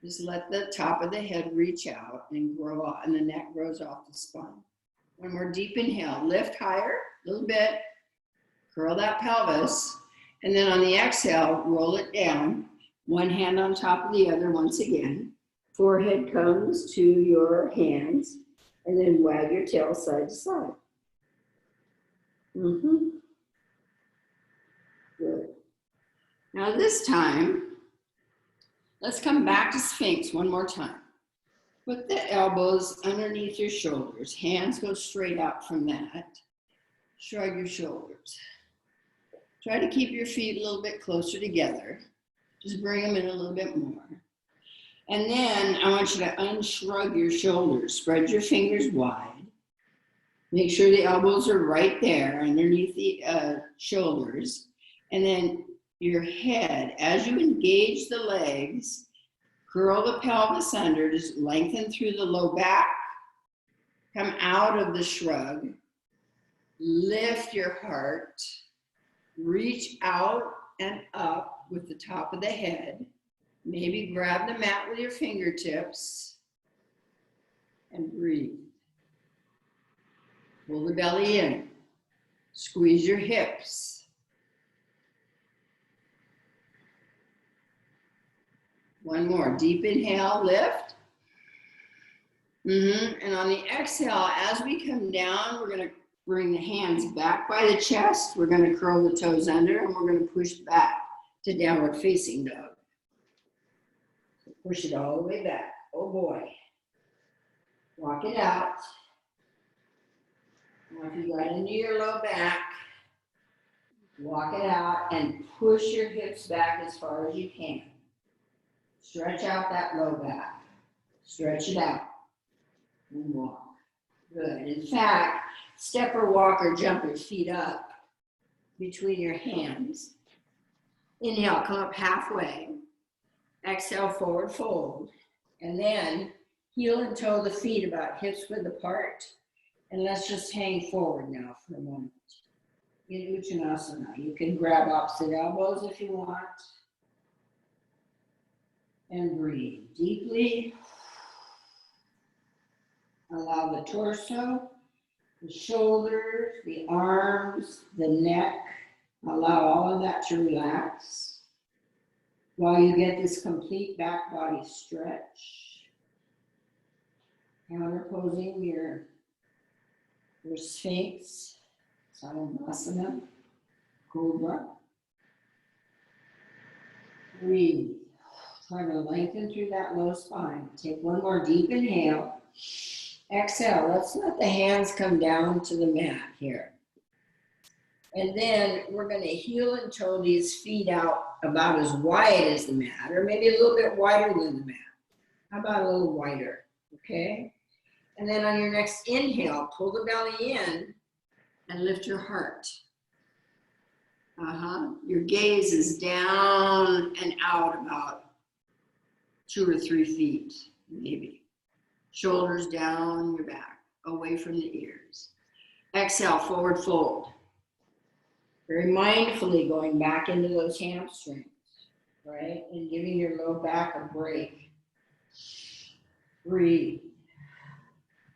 Just let the top of the head reach out and grow out, and the neck grows off the spine. One more deep inhale. Lift higher, a little bit. Curl that pelvis. And then on the exhale, roll it down. One hand on top of the other once again. Forehead comes to your hands. And then wag your tail side to side. Good. Now this time, let's come back to Sphinx one more time. Put the elbows underneath your shoulders. Hands go straight out from that. Shrug your shoulders. Try to keep your feet a little bit closer together. Just bring them in a little bit more. And then I want you to unshrug your shoulders. Spread your fingers wide. Make sure the elbows are right there underneath the shoulders. And then your head, as you engage the legs, curl the pelvis under, just lengthen through the low back. Come out of the shrug. Lift your heart. Reach out and up with the top of the head. Maybe grab the mat with your fingertips and breathe. Pull the belly in. Squeeze your hips. One more. Deep inhale, lift. And on the exhale, as we come down, we're going to bring the hands back by the chest. We're going to curl the toes under and we're going to push back to downward facing dog. So push it all the way back. Oh boy. Walk it out. Now if you got into your low back, walk it out and push your hips back as far as you can. Stretch out that low back. Stretch it out and walk. Good. In fact, step or walk or jump your feet up between your hands. Inhale, come up halfway. Exhale, forward fold. And then heel and toe the feet about hips width apart. And let's just hang forward now for a moment. In Uttanasana, you can grab opposite elbows if you want. And breathe deeply. Allow the torso, the shoulders, the arms, the neck, allow all of that to relax while you get this complete back body stretch. Counterposing your Sphinx, Salanasana, Cobra. Breathe. Try to lengthen through that low spine. Take one more deep inhale. Exhale, let's let the hands come down to the mat here. And then we're going to heel and toe these feet out about as wide as the mat, or maybe a little bit wider than the mat. How about a little wider, okay? And then on your next inhale, pull the belly in and lift your heart. Your gaze is down and out about 2 or 3 feet, maybe. Shoulders down your back, away from the ears. Exhale, forward fold. Very mindfully going back into those hamstrings, right? And giving your low back a break. Breathe.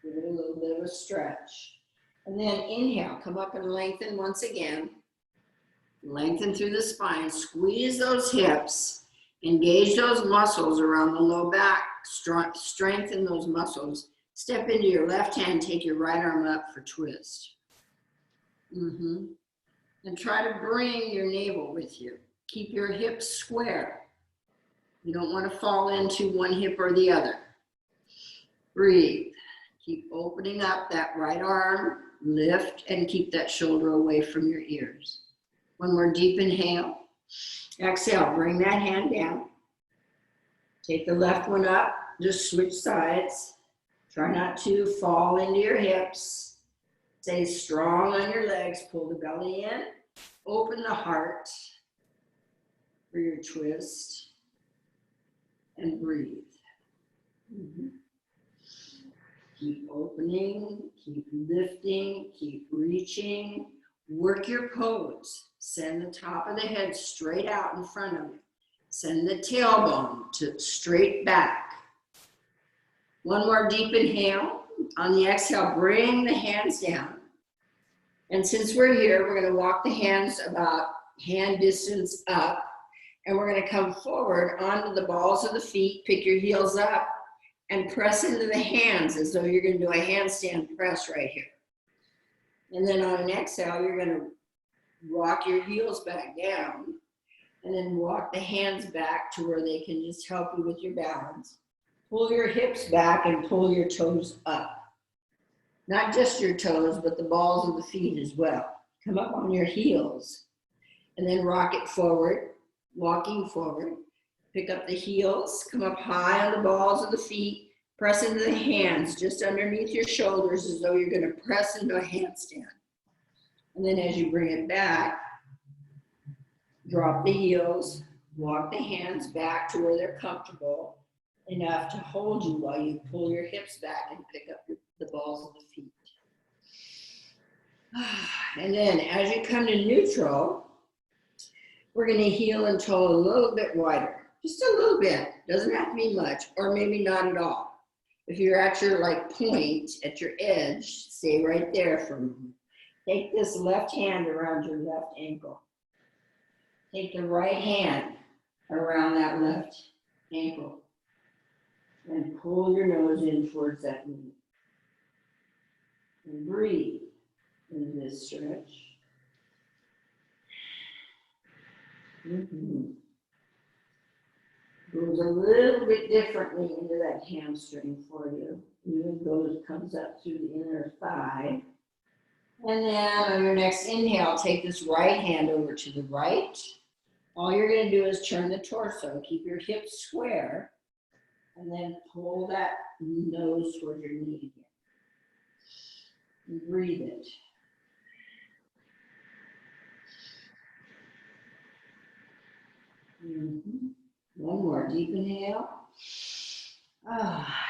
Give it a little bit of a stretch. And then inhale, come up and lengthen once again. Lengthen through the spine, squeeze those hips, engage those muscles around the low back, strengthen those muscles. Step into your left hand, take your right arm up for twist. And try to bring your navel with you. Keep your hips square. You don't want to fall into one hip or the other. Breathe. Keep opening up that right arm, lift, and keep that shoulder away from your ears. One more deep inhale. Exhale, bring that hand down. Take the left one up, just switch sides. Try not to fall into your hips. Stay strong on your legs, pull the belly in. Open the heart for your twist. And breathe. Keep opening, keep lifting, keep reaching. Work your pose. Send the top of the head straight out in front of you. Send the tailbone to straight back. One more deep inhale. On the exhale, bring the hands down. And since we're here, we're going to walk the hands about hand distance up. And we're going to come forward onto the balls of the feet, pick your heels up, and press into the hands as though you're going to do a handstand press right here. And then on an exhale, you're going to rock your heels back down and then walk the hands back to where they can just help you with your balance. Pull your hips back and pull your toes up. Not just your toes, but the balls of the feet as well. Come up on your heels and then rock it forward, walking forward. Pick up the heels, come up high on the balls of the feet, press into the hands just underneath your shoulders as though you're going to press into a handstand. And then as you bring it back, drop the heels, walk the hands back to where they're comfortable enough to hold you while you pull your hips back and pick up the balls of the feet. And then as you come to neutral, we're going to heel and toe a little bit wider, just a little bit. Doesn't have to be much, or maybe not at all. If you're at your point at your edge, stay right there for a moment. Take this left hand around your left ankle. Take the right hand around that left ankle and pull your nose in towards that knee. And breathe into this stretch. Goes a little bit differently into that hamstring for you. Even comes up through the inner thigh. And then on your next inhale, take this right hand over to the right. All you're going to do is turn the torso, keep your hips square, and then pull that nose toward your knee again. And breathe it. One more deep inhale.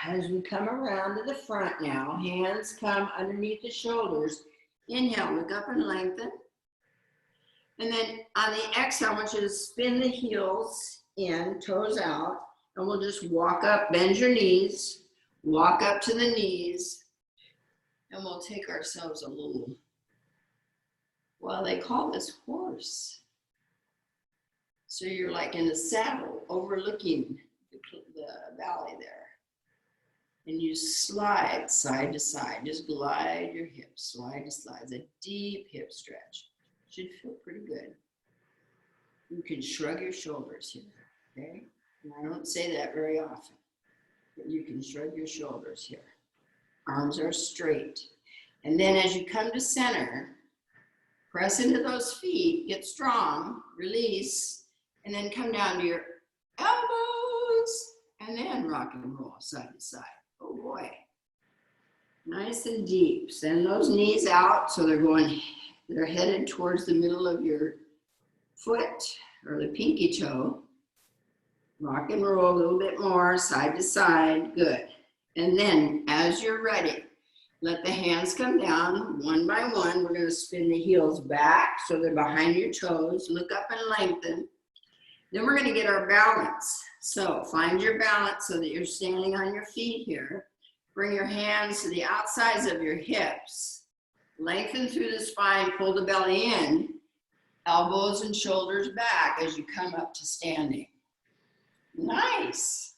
As we come around to the front now, hands come underneath the shoulders. Inhale, look up and lengthen. And then on the exhale, I want you to spin the heels in, toes out, and we'll just walk up, bend your knees, walk up to the knees, and we'll take ourselves a little, well, they call this horse. So you're like in a saddle overlooking the valley there. And you slide side to side, just glide your hips, slide to slide. It's a deep hip stretch. Should feel pretty good. You can shrug your shoulders here, okay? And I don't say that very often, but you can shrug your shoulders here. Arms are straight. And then as you come to center, press into those feet, get strong, release, and then come down to your elbows, and then rock and roll side to side. Oh boy. Nice and deep. Send those knees out so they're headed towards the middle of your foot or the pinky toe. Rock and roll a little bit more, side to side. Good. And then as you're ready, let the hands come down one by one. We're going to spin the heels back so they're behind your toes. Look up and lengthen. Then we're going to get our balance. So find your balance so that you're standing on your feet here. Bring your hands to the outsides of your hips. Lengthen through the spine, pull the belly in. Elbows and shoulders back as you come up to standing. Nice.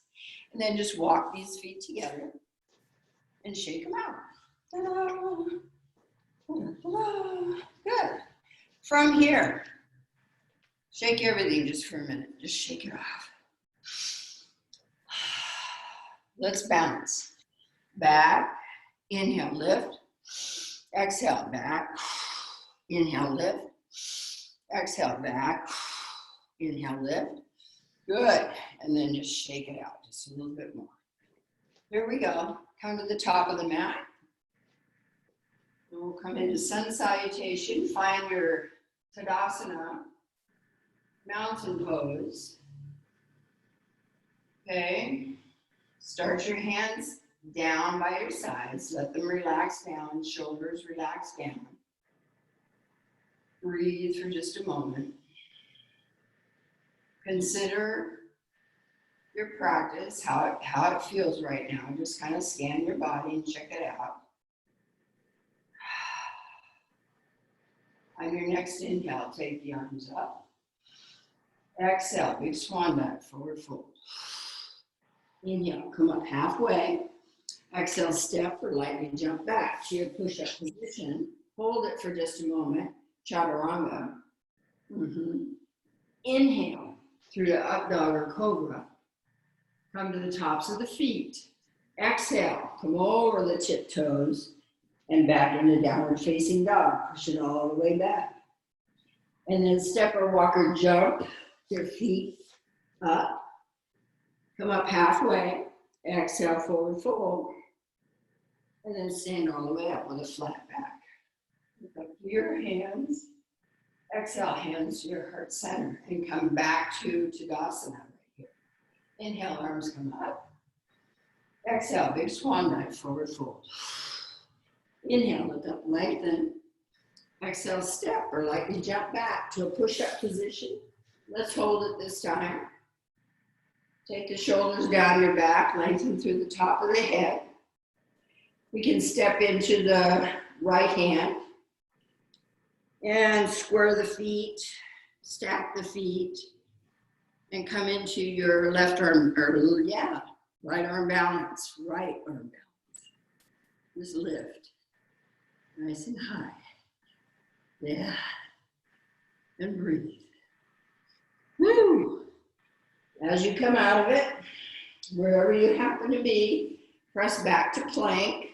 And then just walk these feet together and shake them out. Ta-da. Ta-da. Good. From here, shake everything just for a minute. Just shake it off. Let's balance. Back, inhale, lift. Exhale, back. Inhale, lift. Exhale, back. Inhale, lift. Good. And then just shake it out just a little bit more. Here we go. Come to the top of the mat. We'll come into sun salutation. Find your Tadasana, mountain pose. Okay. Start your hands down by your sides. Let them relax down. Shoulders relax down. Breathe for just a moment. Consider your practice, how it feels right now. Just kind of scan your body and check it out. On your next inhale, take the arms up. Exhale, big swan dive, forward fold. Inhale, come up halfway. Exhale, step or lightly jump back to your push-up position. Hold it for just a moment. Chaturanga. Inhale through the up dog or cobra. Come to the tops of the feet. Exhale, come over the tiptoes and back into downward facing dog. Push it all the way back. And then step or walker jump your feet up. Come up halfway. Exhale, forward fold. And then stand all the way up with a flat back. Look up to your hands. Exhale, hands to your heart center. And come back to Tadasana right here. Inhale, arms come up. Exhale, big swan dive, forward fold. Inhale, look up, lengthen. Exhale, step or lightly jump back to a push-up position. Let's hold it this time. Take the shoulders down your back, lengthen through the top of the head. We can step into the right hand and square the feet, stack the feet, and come into your left arm, right arm balance, right arm balance. Just lift, nice and high. Yeah, and breathe. Woo! As you come out of it, wherever you happen to be, press back to plank.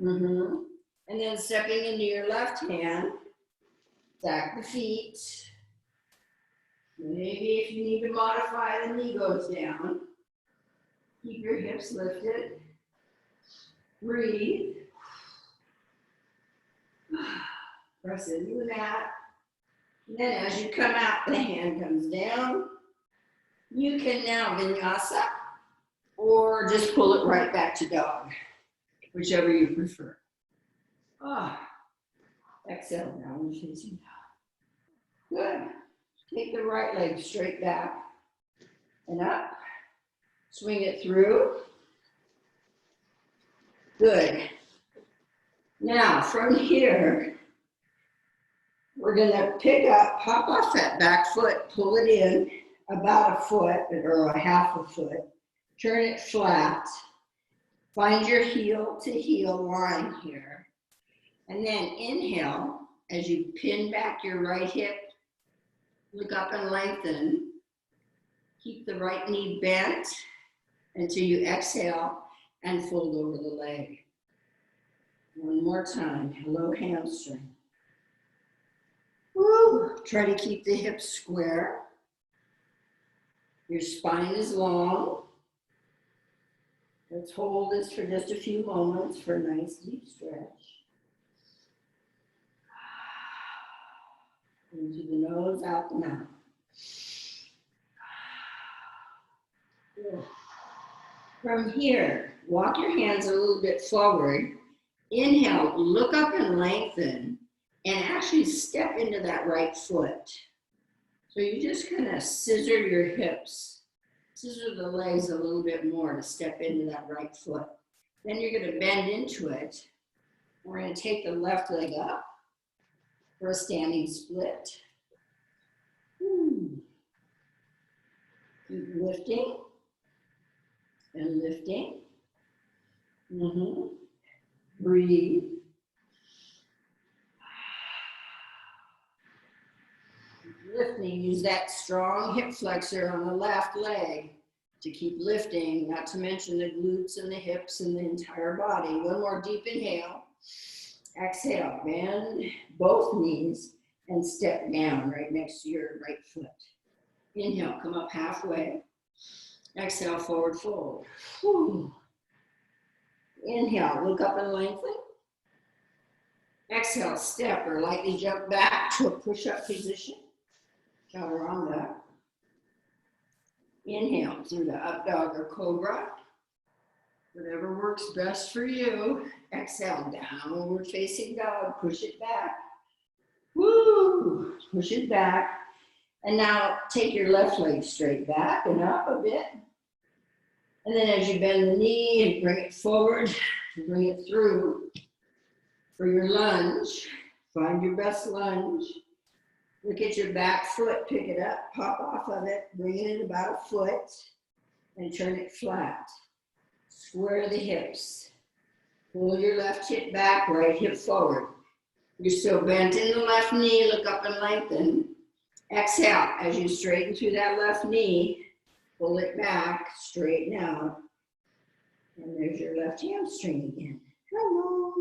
And then stepping into your left hand, stack the feet. Maybe if you need to modify, the knee goes down. Keep your hips lifted. Breathe. Press into the mat. And then as you come out, the hand comes down. You can now vinyasa or just pull it right back to dog, whichever you prefer. Exhale, downward facing dog. Good. Take the right leg straight back and up. Swing it through. Good. Now, from here, we're going to pick up, hop off that back foot, pull it in about a foot or a half a foot. Turn it flat. Find your heel to heel line here. And then inhale as you pin back your right hip. Look up and lengthen. Keep the right knee bent until you exhale and fold over the leg. One more time. Hello, hamstring. Woo. Try to keep the hips square. Your spine is long. Let's hold this for just a few moments for a nice deep stretch. Into the nose, out the mouth. Good. From here, walk your hands a little bit forward. Inhale, look up and lengthen, and actually step into that right foot. So you just kind of scissor your hips, scissor the legs a little bit more to step into that right foot. Then you're going to bend into it. We're going to take the left leg up for a standing split. Keep lifting and lifting. Breathe. Lifting, use that strong hip flexor on the left leg to keep lifting, not to mention the glutes and the hips and the entire body. One more deep inhale. Exhale, bend both knees and step down right next to your right foot. Inhale, come up halfway. Exhale, forward fold. Whew. Inhale, look up and lengthen. Exhale, step or lightly jump back to a push-up position. Chaturanga. Inhale through the up dog or cobra. Whatever works best for you. Exhale, downward facing dog. Push it back. Woo! Push it back. And now take your left leg straight back and up a bit. And then as you bend the knee and bring it forward, bring it through for your lunge. Find your best lunge. Look at your back foot, pick it up, pop off of it, bring it in about a foot, and turn it flat. Square the hips. Pull your left hip back, right hip forward. You're still bent in the left knee, look up and lengthen. Exhale, as you straighten through that left knee, pull it back, straighten out. And there's your left hamstring again. Hello.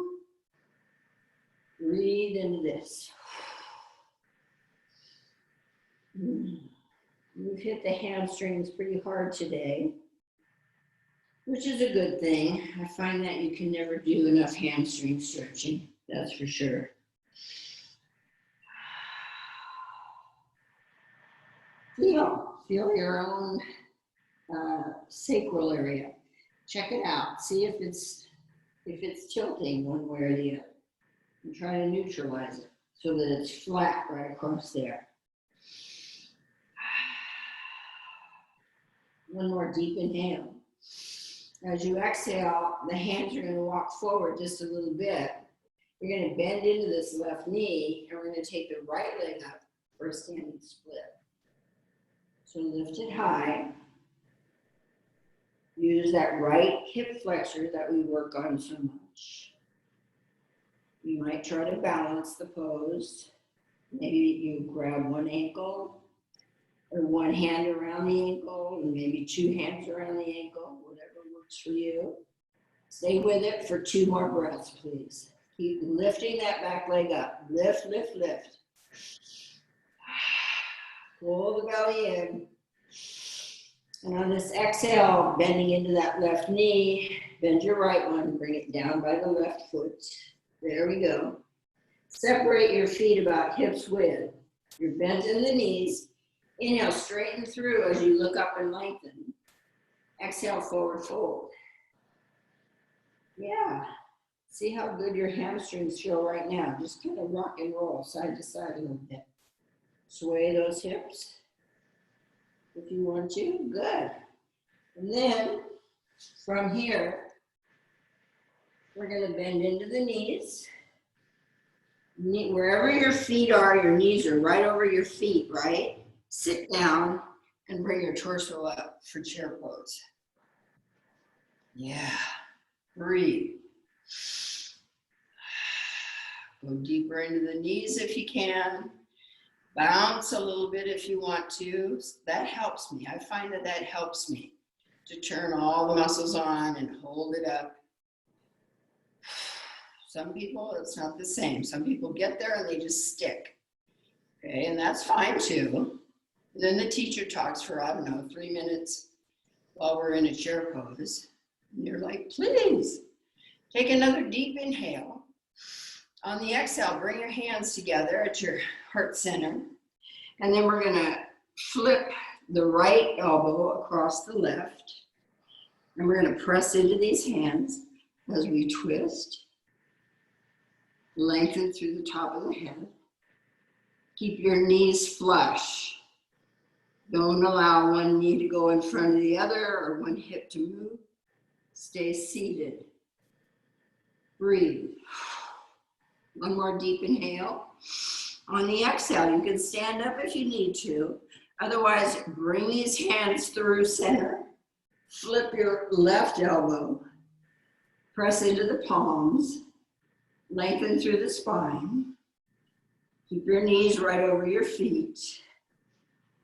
Breathe into this. We've hit the hamstrings pretty hard today, which is a good thing. I find that you can never do enough hamstring stretching, that's for sure. Feel your own sacral area. Check it out. See if it's tilting one way or the other. And try to neutralize it so that it's flat right across there. One more deep inhale. As you exhale, the hands are going to walk forward just a little bit. You're going to bend into this left knee, and we're going to take the right leg up for a standing split. So lift it high. Use that right hip flexor that we work on so much. You might try to balance the pose. Maybe you grab one ankle, or one hand around the ankle, and maybe two hands around the ankle, whatever works for you. Stay with it for 2 more breaths, please. Keep lifting that back leg up. Lift, lift, lift. Pull the belly in. And on this exhale, bending into that left knee, bend your right one, bring it down by the left foot. There we go. Separate your feet about hips width. You're bent in the knees. Inhale, straighten through as you look up and lengthen. Exhale, forward fold. Yeah. See how good your hamstrings feel right now. Just kind of rock and roll side to side a little bit. Sway those hips if you want to. Good. And then from here, we're going to bend into the knees. Wherever your feet are, your knees are right over your feet, right? Sit down and bring your torso up for chair pose. Yeah. Breathe. Go deeper into the knees if you can. Bounce a little bit if you want to. That helps me. I find that helps me to turn all the muscles on and hold it up. Some people, it's not the same. Some people get there and they just stick. Okay, and that's fine too. And then the teacher talks for, 3 minutes while we're in a chair pose. And you're like, please, take another deep inhale. On the exhale, bring your hands together at your heart center. And then we're gonna flip the right elbow across the left. And we're gonna press into these hands as we twist. Lengthen through the top of the head. Keep your knees flush. Don't allow one knee to go in front of the other or one hip to move. Stay seated. Breathe. One more deep inhale. On the exhale, you can stand up if you need to. Otherwise, bring these hands through center. Flip your left elbow. Press into the palms. Lengthen through the spine. Keep your knees right over your feet.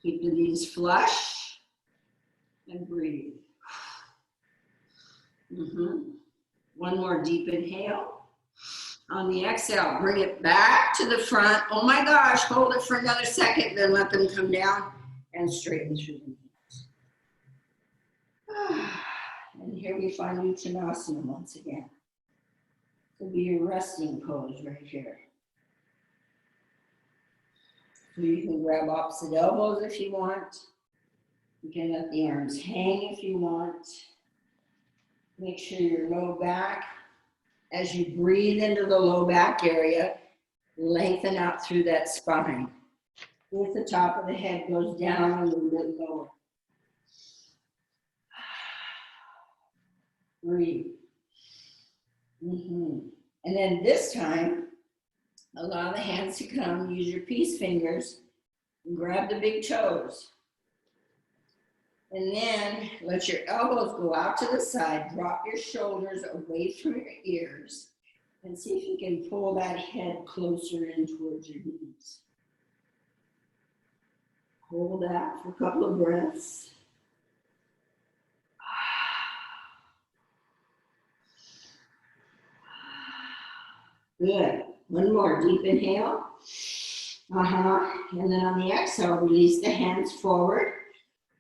Keep the knees flush and breathe. One more deep inhale. On the exhale, bring it back to the front. Oh my gosh, hold it for another second, then let them come down and straighten through the knees. And here we find Uttanasana once again. This will be your resting pose right here. So you can grab opposite elbows if you want. You can let the arms hang if you want. Make sure your low back, as you breathe into the low back area, lengthen out through that spine. If the top of the head goes down a little bit lower. Breathe. And then this time, Allow the hands to come. Use your peace fingers and grab the big toes. And then let your elbows go out to the side. Drop your shoulders away from your ears. And see if you can pull that head closer in towards your knees. Hold that for a couple of breaths. Good. One more deep inhale. And then on the exhale, release the hands forward.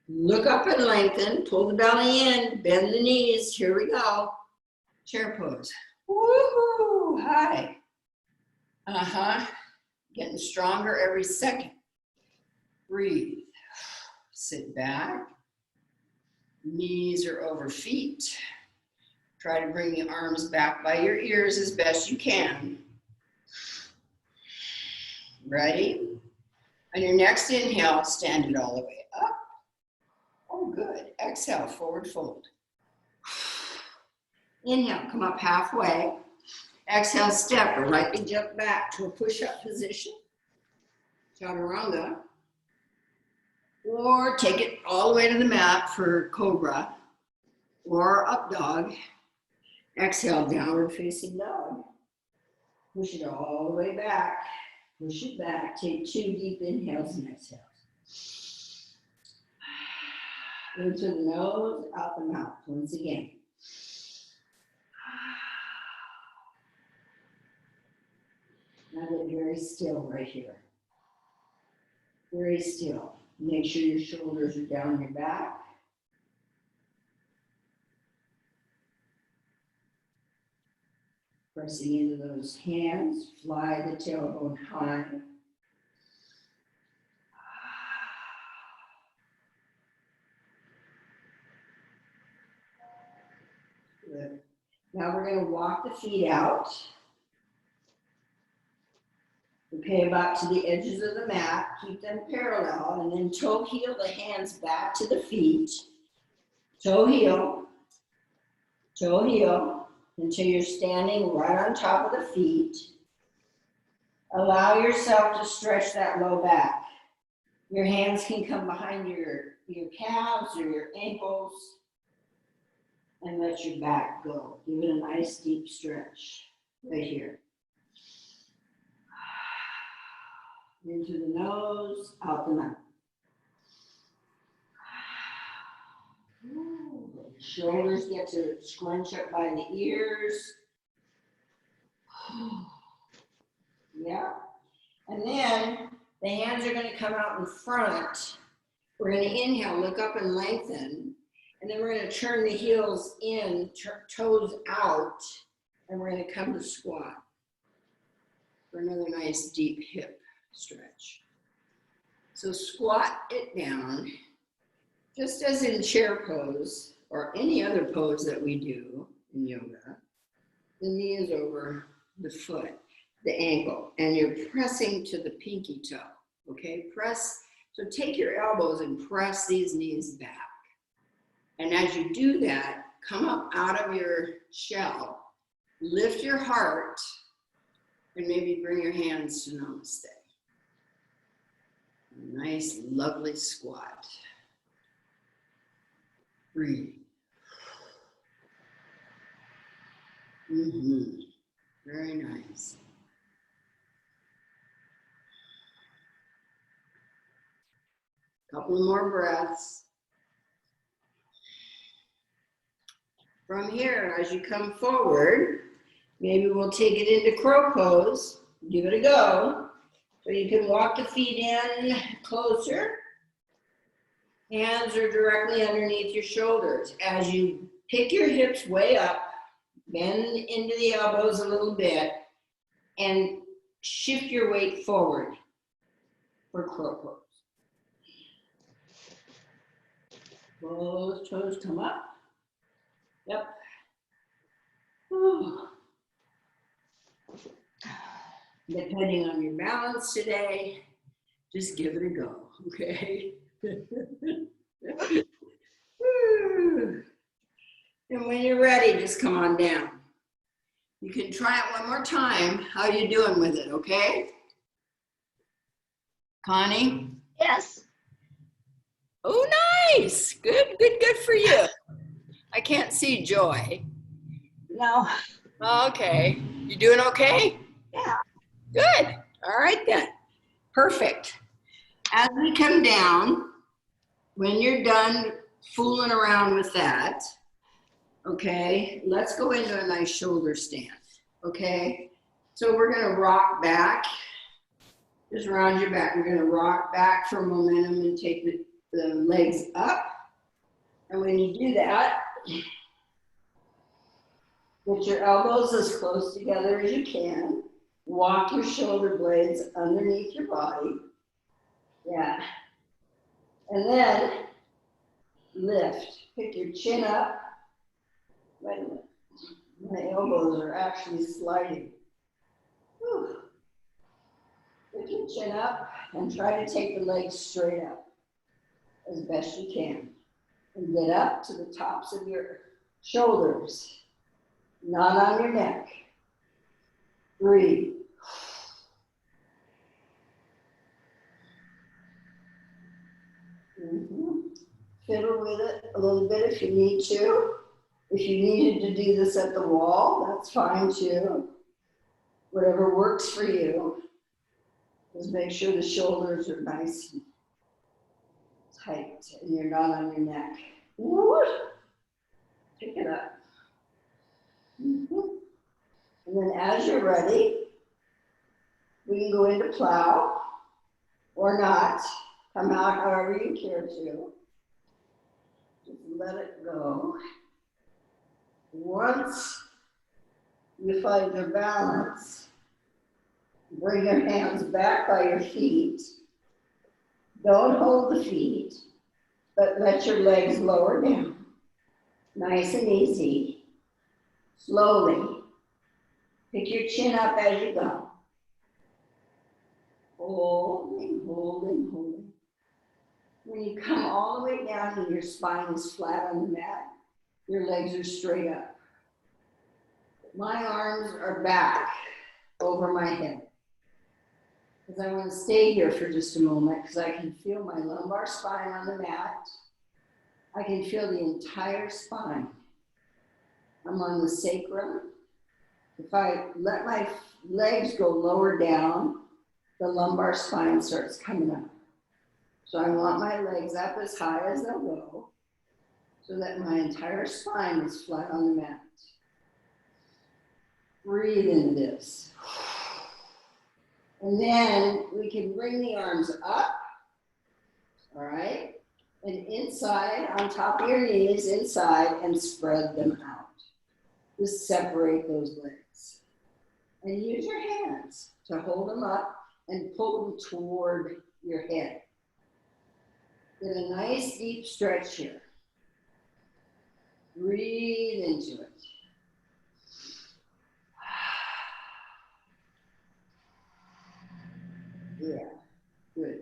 Look up and lengthen. Pull the belly in. Bend the knees. Here we go. Chair pose. Woohoo! Hi. Getting stronger every second. Breathe. Sit back. Knees are over feet. Try to bring the arms back by your ears as best you can. Ready? On your next inhale, stand it all the way up. Oh, good. Exhale, forward fold. Inhale, come up halfway. Exhale, step or lightly jump back to a push-up position. Chaturanga. Or take it all the way to the mat for cobra or up dog. Exhale, downward facing dog. Push it all the way back. Push it back. Take 2 deep inhales and exhales. In through the nose, out the mouth. Once again. Now get very still right here. Very still. Make sure your shoulders are down your back. Pressing into those hands, fly the tailbone high. Good. Now we're going to walk the feet out. Okay, about to the edges of the mat. Keep them parallel, and then toe heel the hands back to the feet. Toe heel, until you're standing right on top of the feet. Allow yourself to stretch that low back. Your hands can come behind your calves or your ankles, and let your back go. Give it a nice deep stretch right here. In through the nose, out the mouth. Shoulders get to scrunch up by the ears. Yeah. And then the hands are going to come out in front. We're going to inhale, look up and lengthen. And then we're going to turn the heels in, toes out. And we're going to come to squat for another nice deep hip stretch. So squat it down, just as in chair pose or any other pose that we do in yoga. The knee is over the foot, the ankle, and you're pressing to the pinky toe, okay? Press, so take your elbows and press these knees back. And as you do that, come up out of your shell, lift your heart, and maybe bring your hands to namaste. A nice, lovely squat. Breathe. Very nice. Couple more breaths. From here, as you come forward, maybe we'll take it into crow pose. Give it a go. So you can walk the feet in closer. Hands are directly underneath your shoulders. As you pick your hips way up, bend into the elbows a little bit, and shift your weight forward for crow pose. Both toes come up. Yep. Whew. Depending on your balance today, just give it a go, okay? And when you're ready, just come on down. You can try it one more time. How you doing with it, okay? Connie? Yes. Oh, nice. Good, good, good for you. I can't see Joy. No. Okay. You doing okay? Yeah. Good. All right then. Perfect. As we come down, when you're done fooling around with that, okay, let's go into a nice shoulder stand, okay? So we're gonna rock back, just around your back. We're gonna rock back for momentum and take the legs up. And when you do that, get your elbows as close together as you can. Walk your shoulder blades underneath your body. Yeah. And then lift. Pick your chin up. Wait a minute. My elbows are actually sliding. Whew. Pick your chin up and try to take the legs straight up as best you can. And get up to the tops of your shoulders, not on your neck. Breathe. Fiddle with it a little bit if you need to. If you needed to do this at the wall, that's fine too. Whatever works for you. Just make sure the shoulders are nice and tight and you're not on your neck. Pick it up. And then as you're ready, we can go into plow or not. Come out however you care to. Just let it go. Once you find your balance, bring your hands back by your feet. Don't hold the feet, but let your legs lower down. Nice and easy. Slowly. Pick your chin up as you go. Holding, holding, holding. When you come all the way down and your spine is flat on the mat, your legs are straight up. My arms are back over my head. Because I want to stay here for just a moment because I can feel my lumbar spine on the mat. I can feel the entire spine. I'm on the sacrum. If I let my legs go lower down, the lumbar spine starts coming up. So I want my legs up as high as they'll go so that my entire spine is flat on the mat. Breathe into this. And then we can bring the arms up, all right? And inside, on top of your knees, inside, and spread them out. Just separate those legs. And use your hands to hold them up and pull them toward your head. Get a nice deep stretch here. Breathe into it. Yeah, good.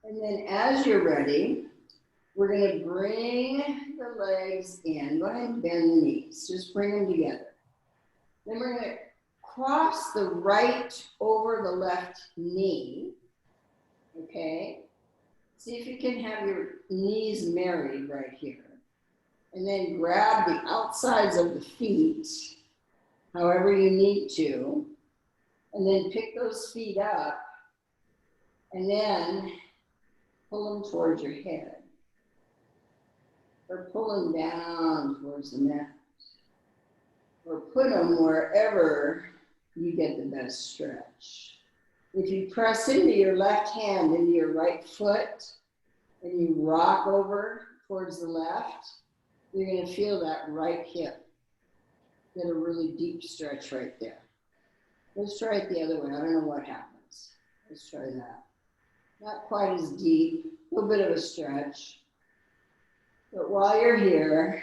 And then as you're ready, we're going to bring the legs in. Go ahead and bend the knees. Just bring them together. Then we're going to cross the right over the left knee. Okay? See if you can have your knees married right here. And then grab the outsides of the feet, however you need to. And then pick those feet up. And then pull them towards your head. Or pull them down towards the mat. Or put them wherever you get the best stretch. If you press into your left hand into your right foot and you rock over towards the left, you're going to feel that right hip get a really deep stretch right there. Let's try it the other way. I don't know what happens. Let's try that. Not quite as deep, a little bit of a stretch. But while you're here,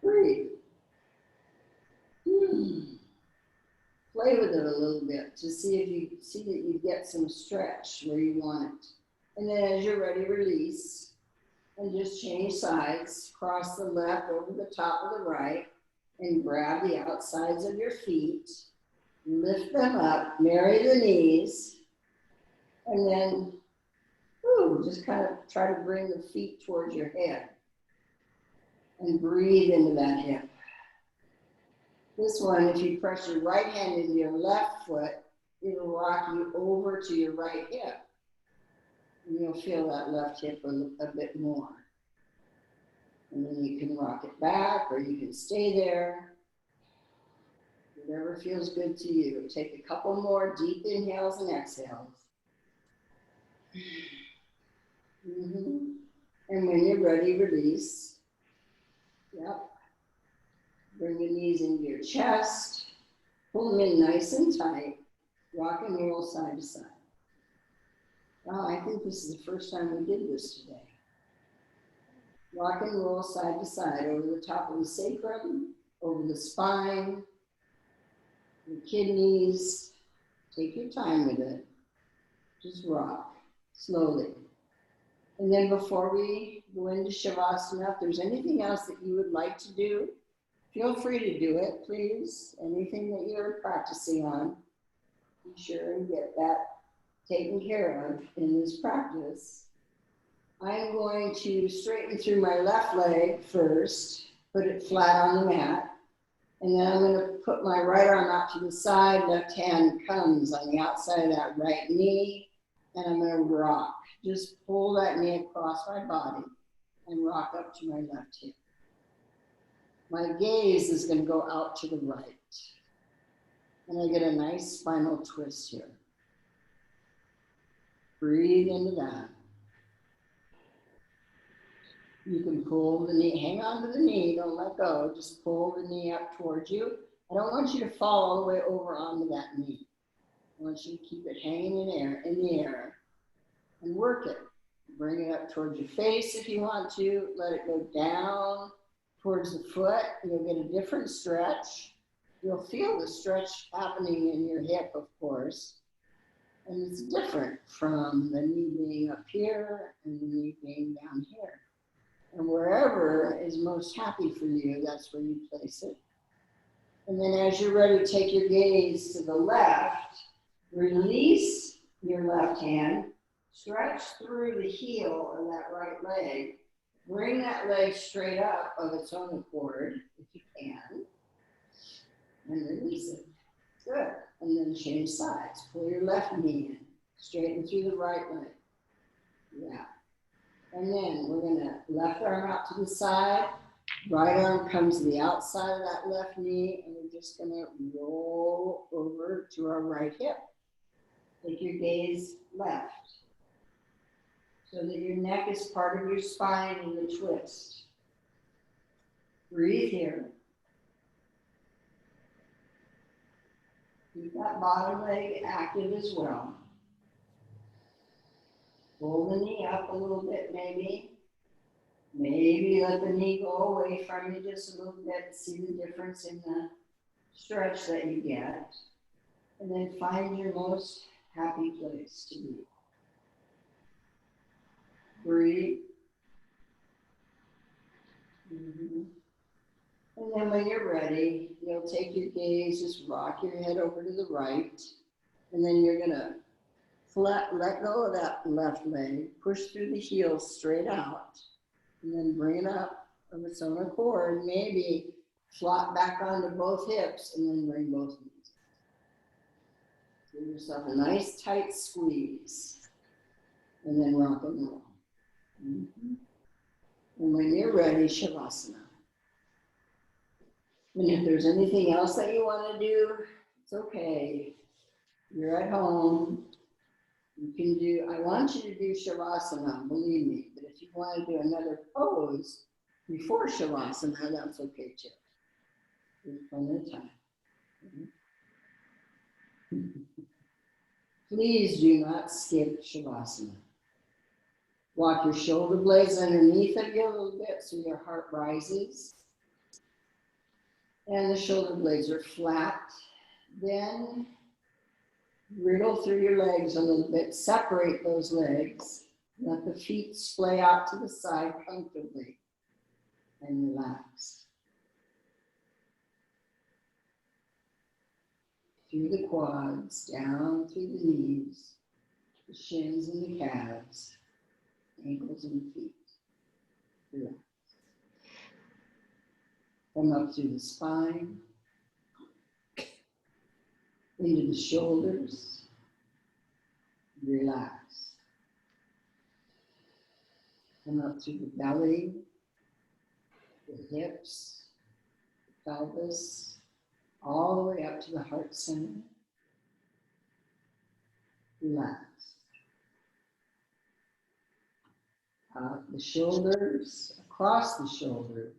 breathe. play with it a little bit to see if you see that you get some stretch where you want it. And then as you're ready, release and just change sides. Cross the left over the top of the right and grab the outsides of your feet. Lift them up, marry the knees, and then just kind of try to bring the feet towards your head and breathe into that hip. This one, if you press your right hand into your left foot, it'll rock you over to your right hip. And you'll feel that left hip a bit more. And then you can rock it back or you can stay there. Whatever feels good to you. Take a couple more deep inhales and exhales. And when you're ready, release. Yep. Bring the knees into your chest. Pull them in nice and tight. Rock and roll side to side. Oh, I think this is the first time we did this today. Rock and roll side to side over the top of the sacrum, over the spine, the kidneys. Take your time with it. Just rock slowly. And then before we go into Shavasana, if there's anything else that you would like to do, feel free to do it, please. Anything that you're practicing on, be sure and get that taken care of in this practice. I'm going to straighten through my left leg first, put it flat on the mat, and then I'm going to put my right arm out to the side, left hand comes on the outside of that right knee, and I'm going to rock. Just pull that knee across my body and rock up to my left hip. My gaze is going to go out to the right. And I get a nice spinal twist here. Breathe into that. You can pull the knee, hang on to the knee, don't let go. Just pull the knee up towards you. I don't want you to fall all the way over onto that knee. I want you to keep it hanging in the air, and work it. Bring it up towards your face if you want to. Let it go down towards the foot. You'll get a different stretch. You'll feel the stretch happening in your hip, of course. And it's different from the knee being up here and the knee being down here. And wherever is most happy for you, that's where you place it. And then as you're ready, take your gaze to the left. Release your left hand. Stretch through the heel of that right leg. Bring that leg straight up of its own accord, if you can. And release it. Good. And then change sides. Pull your left knee in. Straighten through the right leg. Yeah. And then we're going to left arm out to the side. Right arm comes to the outside of that left knee. And we're just going to roll over to our right hip. Take your gaze left. So that your neck is part of your spine in the twist. Breathe here. Keep that bottom leg active as well. Pull the knee up a little bit maybe. Maybe let the knee go away from you just a little bit. See the difference in the stretch that you get. And then find your most happy place to be. Breathe. And then when you're ready, you'll take your gaze, just rock your head over to the right. And then you're going to let go of that left leg, push through the heel straight out, and then bring it up of its own accord. Maybe flop back onto both hips and then bring both knees. Give yourself a nice tight squeeze. And then rock and roll. And when you're ready, Shavasana. And if there's anything else that you want to do, it's okay. You're at home. You can do, I want you to do Shavasana, believe me. But if you want to do another pose before Shavasana, that's okay too. There's plenty of time. Please do not skip Shavasana. Walk your shoulder blades underneath of you a little bit so your heart rises. And the shoulder blades are flat. Then wriggle through your legs a little bit, separate those legs, let the feet splay out to the side comfortably, and relax. Through the quads, down through the knees, the shins and the calves, ankles and feet. Relax. Come up through the spine, into the shoulders, relax. Come up through the belly, the hips, the pelvis, all the way up to the heart center. Relax. Out the shoulders, across the shoulders,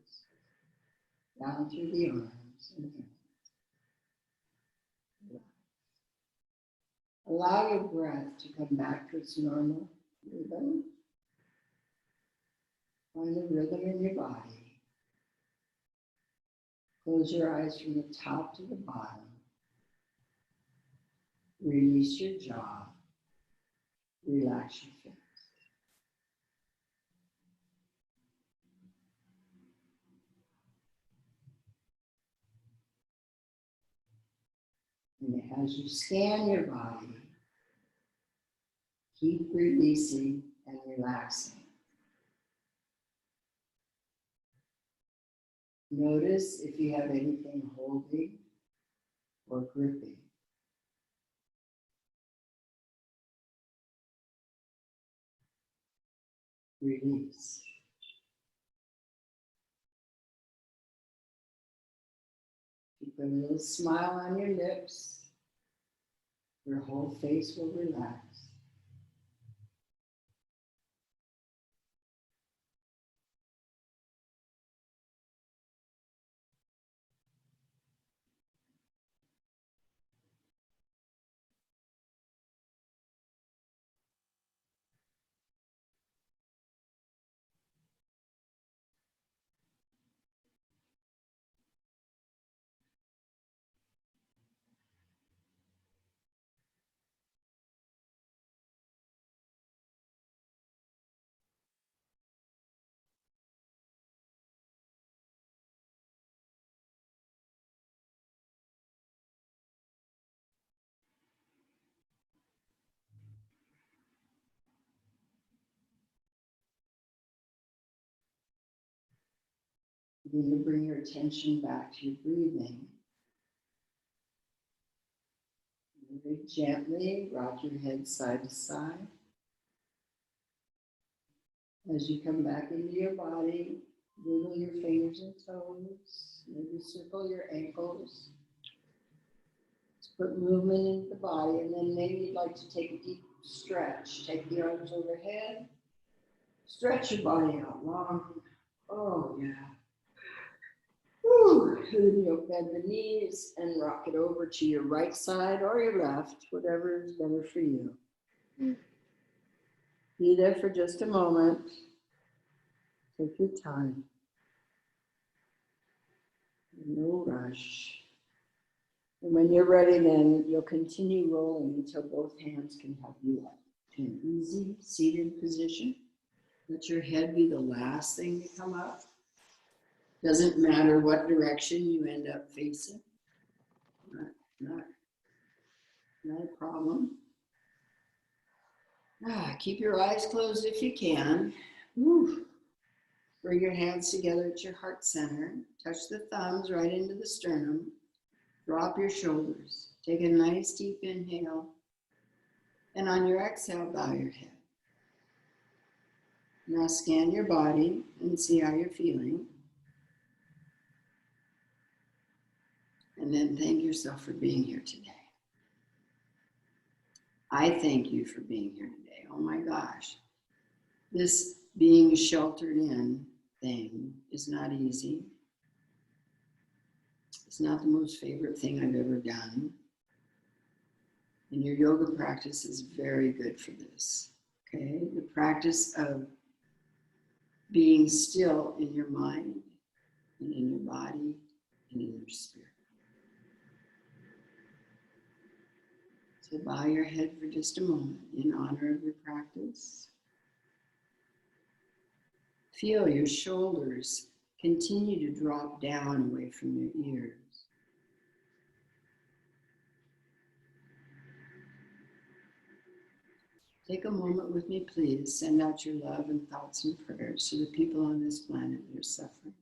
down through the arms and hands. Relax. Allow your breath to come back to its normal rhythm. Find the rhythm in your body. Close your eyes from the top to the bottom. Release your jaw. Relax your face. And as you scan your body, keep releasing and relaxing. Notice if you have anything holding or gripping. Release. Keep a little smile on your lips. Your whole face will relax. Begin to bring your attention back to your breathing. Very gently rock your head side to side. As you come back into your body, wiggle your fingers and toes, maybe circle your ankles. Just put movement into the body, and then maybe you'd like to take a deep stretch. Take the arms overhead, stretch your body out long. Oh, yeah. Whew. Then you'll bend the knees and rock it over to your right side or your left, whatever is better for you. Be there for just a moment. Take your time. No rush. And when you're ready, then you'll continue rolling until both hands can help you up to an easy seated position. Let your head be the last thing to come up. Doesn't matter what direction you end up facing. Not a problem. Keep your eyes closed if you can. Whew. Bring your hands together at your heart center. Touch the thumbs right into the sternum. Drop your shoulders. Take a nice deep inhale. And on your exhale, bow your head. Now scan your body and see how you're feeling. And then thank yourself for being here today. I thank you for being here today. Oh my gosh. This being sheltered in thing is not easy. It's not the most favorite thing I've ever done. And your yoga practice is very good for this. Okay? The practice of being still in your mind and in your body and in your spirit. So bow your head for just a moment in honor of your practice. Feel your shoulders continue to drop down away from your ears. Take a moment with me, please. Send out your love and thoughts and prayers to the people on this planet that are suffering.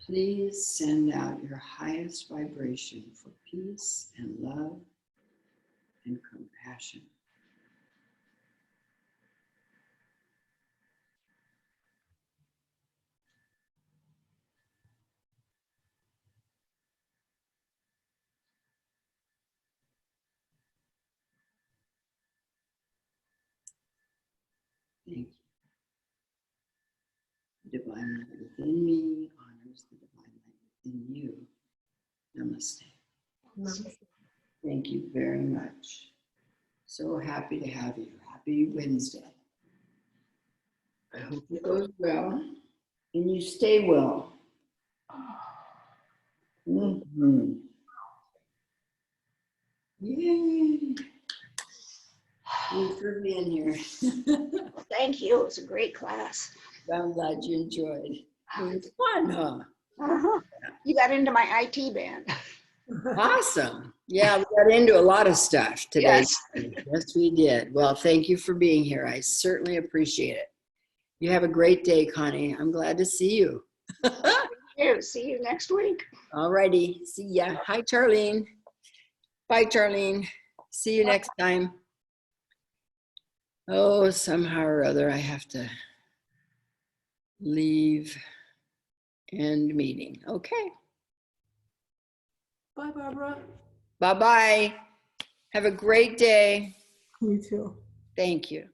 Please send out your highest vibration for peace and love and compassion. Thank you. The divine light within me honors the divine light within you. Namaste. Namaste. Thank you very much. So happy to have you. Happy Wednesday. I hope it goes well and you stay well. Mm-hmm. Yay. Thanks for being here. Thank you. It was a great class. I'm glad you enjoyed. It was fun, huh? Uh-huh. You got into my IT band. Awesome. Yeah, we got into a lot of stuff today. Yes. Yes, we did. Well, thank you for being here. I certainly appreciate it. You have a great day, Connie. I'm glad to see you. See you next week. All righty. See ya. Hi, Charlene. Bye, Charlene. See you next time. Oh, somehow or other, I have to leave. End meeting. Okay. Bye, Barbara. Bye-bye. Have a great day. You too. Thank you.